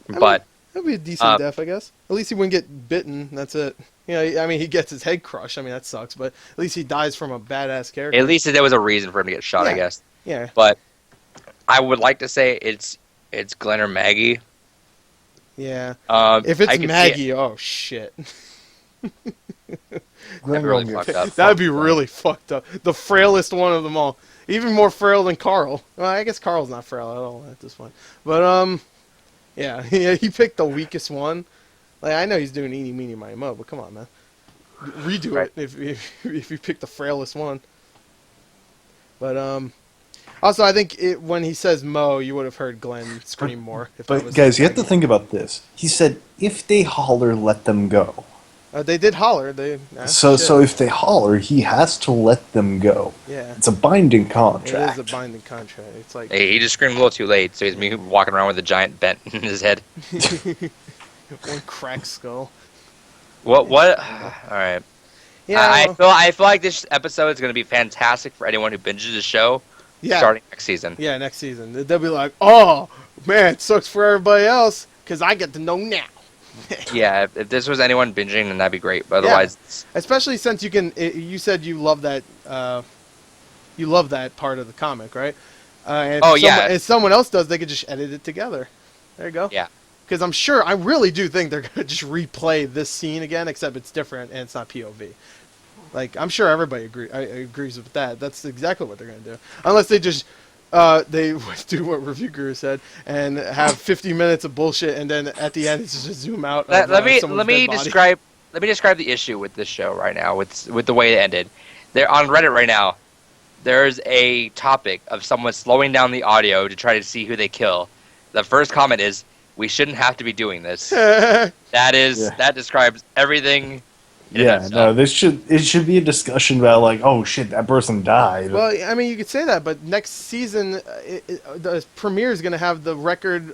S3: But
S1: That'd be a decent death, I guess. At least he wouldn't get bitten. That's it. You know, I mean, he gets his head crushed. I mean, that sucks. But at least he dies from a badass character.
S3: at least there was a reason for him to get shot, I
S1: Yeah.
S3: guess.
S1: Yeah.
S3: But I would like to say it's Glenn or Maggie.
S1: Yeah. If
S3: I
S1: it's
S3: could see
S1: Maggie, oh shit.
S3: That'd be really fucked up.
S1: That'd be really fucked up. The frailest one of them all. Even more frail than Carl. Well, I guess Carl's not frail at all at this point. But yeah, he picked the weakest one. Like, I know he's doing eeny meeny miny mo, but come on, man. Redo
S3: Right.
S1: it if you pick the frailest one. But also I think when he says Mo, you would have heard Glenn scream more. If that
S2: But
S1: was
S2: guys, you have to
S1: Maggie.
S2: think about this. He said, "If they holler, let them go."
S1: They did holler.
S2: So
S1: shit.
S2: if they holler, he has to let them go.
S1: Yeah.
S2: It's a binding
S1: It
S2: contract.
S1: is a binding contract. It's like
S3: He just screamed a little too late, so he's me walking around with a giant bent in his head.
S1: one cracked skull.
S3: What? All right.
S1: Yeah.
S3: I feel like this episode is going to be fantastic for anyone who binges the show
S1: yeah.
S3: starting next season.
S1: Yeah, next season. They'll be like, oh, man, it sucks for everybody else because I get to know now.
S3: Yeah, if this was anyone binging, then that'd be great. But otherwise,
S1: Especially since you said you love that You love that part of the comic, right? And
S3: Oh yeah,
S1: if someone else does, they could just edit it together. There you go.
S3: yeah.
S1: Because I really do think they're gonna just replay this scene again, except it's different and it's not POV. Like, I'm sure everybody agrees with that. That's exactly what they're gonna do, unless they just they do what Review Guru said and have 50 minutes of bullshit, and then at the end it's just a zoom out.
S3: Let me
S1: someone's dead body.
S3: describe the issue with this show right now with the way it ended. They're on Reddit right now. There's a topic of someone slowing down the audio to try to see who they kill. The first comment is, "We shouldn't have to be doing this." That describes everything.
S2: Yeah, no, it should be a discussion about like, oh shit, that person died.
S1: Well, I mean, you could say that, but next season, the premiere is going to have the record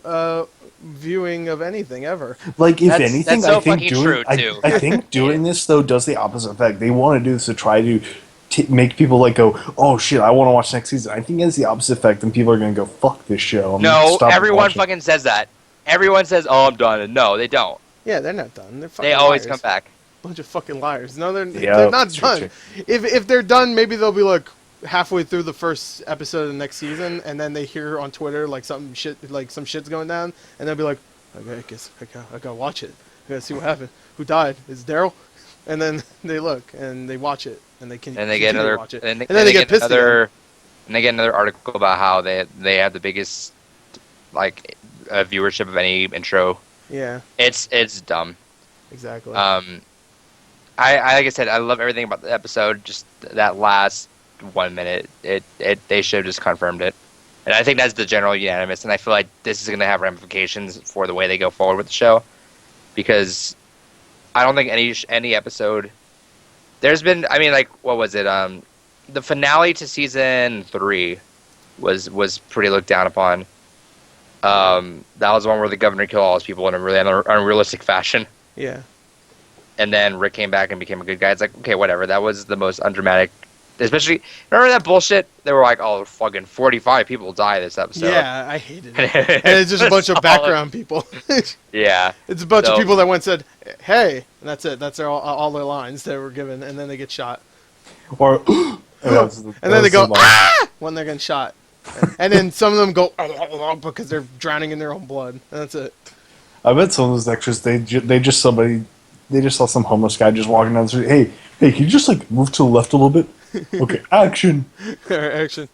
S1: viewing of anything ever.
S2: Like, if anything,
S3: that's so
S2: I think
S3: fucking true, too.
S2: I think doing this though does the opposite effect. They want to do this to try to make people like go, oh shit, I want to watch next season. I think it has the opposite effect, and people are going to go, fuck this show.
S3: No, everyone fucking says that. Everyone says, "Oh, I'm done," and no, they don't.
S1: Yeah, they're not done. They're fucking
S3: They always
S1: liars.
S3: come back.
S1: Bunch of fucking liars. No, they're not
S2: that's
S1: done.
S2: true.
S1: If they're done, maybe they'll be like halfway through the first episode of the next season, and then they hear on Twitter like some shit's going down, and they'll be like, okay, I guess I gotta watch it. I gotta see what happened. Who died? Is it Daryl? And then they look and they watch it, and they can.
S3: And they get another.
S1: Watch it.
S3: And
S1: then they get pissed again.
S3: And they get another article about how they have the biggest viewership of any intro.
S1: Yeah.
S3: It's dumb.
S1: Exactly.
S3: I like I said, I love everything about the episode. Just that last 1 minute, they should have just confirmed it, and I think that's the general unanimous. And I feel like this is going to have ramifications for the way they go forward with the show, because I don't think any episode. There's been, I mean, like, what was it? The finale to season 3 was pretty looked down upon. That was the one where the governor killed all his people in a really unrealistic fashion.
S1: Yeah.
S3: And then Rick came back and became a good guy. It's like, okay, whatever. That was the most undramatic. Especially, remember that bullshit? They were like, oh, fucking 45 people die this episode.
S1: Yeah, I hated it. And it's just a bunch of background people.
S3: Yeah.
S1: It's a bunch of people that went and said, hey, and that's it. That's all their lines they were given, and then they get shot.
S2: Or
S1: and then they go, ah! When they're getting shot. And then some of them go, because they're drowning in their own blood. And that's it.
S2: I bet some of those extras, they just saw some homeless guy just walking down the street. Hey, can you just like move to the left a little bit? Okay, action.
S1: Action.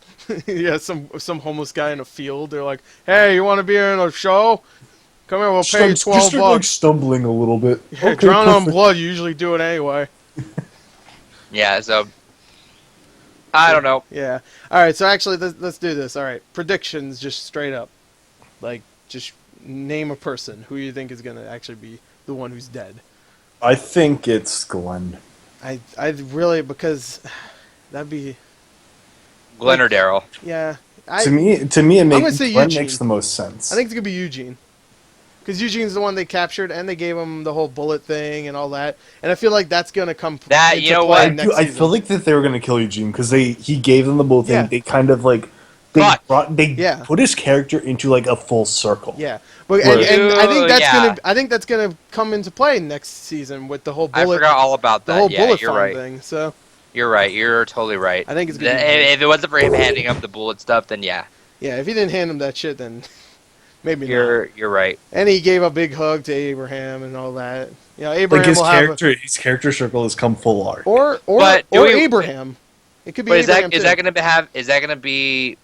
S1: Yeah, some homeless guy in a field. They're like, hey, you want to be in a show? Come here, we'll pay you $12.
S2: Just start, like, stumbling a little bit.
S1: Yeah,
S2: okay,
S1: drown on blood. You usually do it anyway.
S3: Yeah, so I don't know.
S1: Yeah. All right. So actually, let's do this. All right. Predictions, just straight up, like just name a person who you think is gonna actually be the one who's dead.
S2: I think it's Glenn.
S1: I really, because that'd be
S3: Glenn or Daryl.
S1: Yeah.
S2: To me, Glenn makes the most sense.
S1: I think it's gonna be Eugene. Because Eugene's the one they captured, and they gave him the whole bullet thing and all that. And I feel like that's gonna come.
S3: That, you know what?
S2: I feel like that they were gonna kill Eugene because he gave them the bullet thing.
S1: Yeah.
S2: They kind of like they put his character into like a full circle.
S1: Yeah, but and I think that's gonna come into play next season with the whole bullet.
S3: I forgot all about that.
S1: The whole bullet
S3: you're right.
S1: thing. So
S3: you're right. You're totally right.
S1: I think it's gonna.
S3: If it wasn't for him handing up the bullet stuff, then yeah.
S1: Yeah, if he didn't hand him that shit, then maybe
S3: you're right.
S1: And he gave a big hug to Abraham and all that. You know, Abraham
S2: like his character circle has come full arc.
S1: Or Abraham. It could be.
S3: But
S1: Abraham
S3: is that gonna be?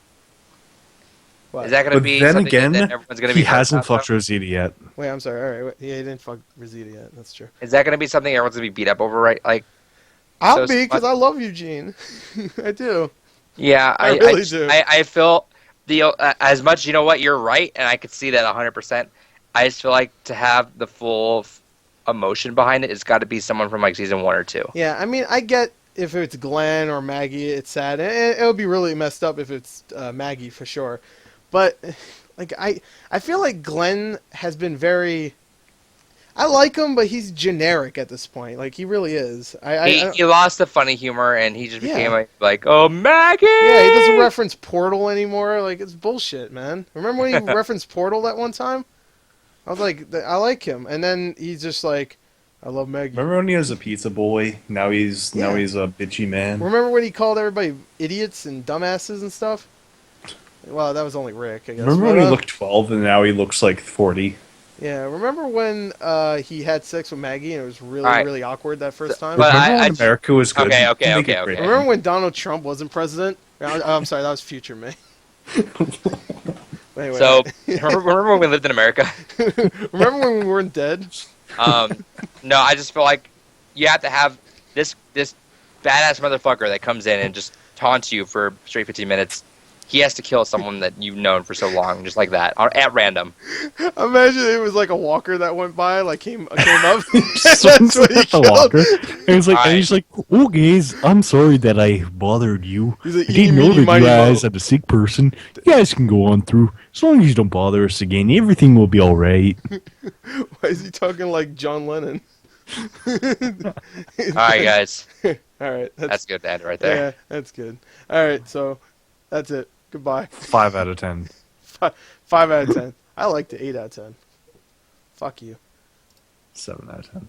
S1: What?
S3: Is that going to be
S2: then
S3: something
S2: again,
S3: that everyone's going to be?
S2: He hasn't fucked Rosita yet.
S1: Wait, I'm sorry. All right, yeah, he didn't fuck Rosita yet. That's true.
S3: Is that going to be something everyone's going to be beat up over, right? Like,
S1: I'll be, because I love Eugene. I do.
S3: Yeah,
S1: I really do.
S3: I feel as much. You know what? You're right, and I could see that 100%. I just feel like to have the full emotion behind it, it's got to be someone from like season 1 or 2.
S1: Yeah, I mean, I get if it's Glenn or Maggie, it's sad. It would be really messed up if it's Maggie for sure. But like I feel like Glenn has been very. I like him, but he's generic at this point. Like he really is.
S3: He lost the funny humor, and he just became like, oh, Maggie.
S1: Yeah, he doesn't reference Portal anymore. Like it's bullshit, man. Remember when he referenced Portal that one time? I was like, I like him, and then he's just like, I love Maggie.
S2: Remember when he was a pizza boy? Now he's
S1: Yeah.
S2: a bitchy man.
S1: Remember when he called everybody idiots and dumbasses and stuff? Well, that was only Rick, I guess.
S2: Remember
S1: But,
S2: when he looked 12 and now he looks like 40?
S1: yeah, remember when he had sex with Maggie and it was really,
S3: Alright.
S1: really awkward that first time?
S3: But
S2: Remember
S3: I
S2: when America was good?
S3: Okay,
S2: You
S3: okay,
S2: can make
S3: okay,
S2: it great.
S3: okay.
S1: Remember when Donald Trump wasn't president? I'm sorry, that was future me. Anyway,
S3: So remember when we lived in America?
S1: remember when we weren't dead?
S3: No, I just feel like you have to have this badass motherfucker that comes in and just taunts you for straight 15 minutes. He has to kill someone that you've known for so long, just like that, at random.
S1: Imagine it was like a walker that went by, like came up.
S4: Someone's
S1: what he
S4: at the
S1: killed.
S4: locker. And he's like,
S3: Alright.
S4: and he's like, "Oh, guys, I'm sorry that I bothered you.
S1: He's like,
S4: I didn't
S1: "Eeny,
S4: know
S1: meeny,
S4: that
S1: miny,
S4: you guys
S1: moe."
S4: had a sick person. You guys can go on through. As long as you don't bother us again, everything will be all right."
S1: Why is he talking like John Lennon?
S3: All right, guys,
S1: All right,
S3: that's good to end right there.
S1: yeah, that's good. All right, so that's it. Goodbye.
S2: 5 out of 10.
S1: 5 out of 10. I liked it. 8 out of 10. Fuck you.
S2: 7 out of 10.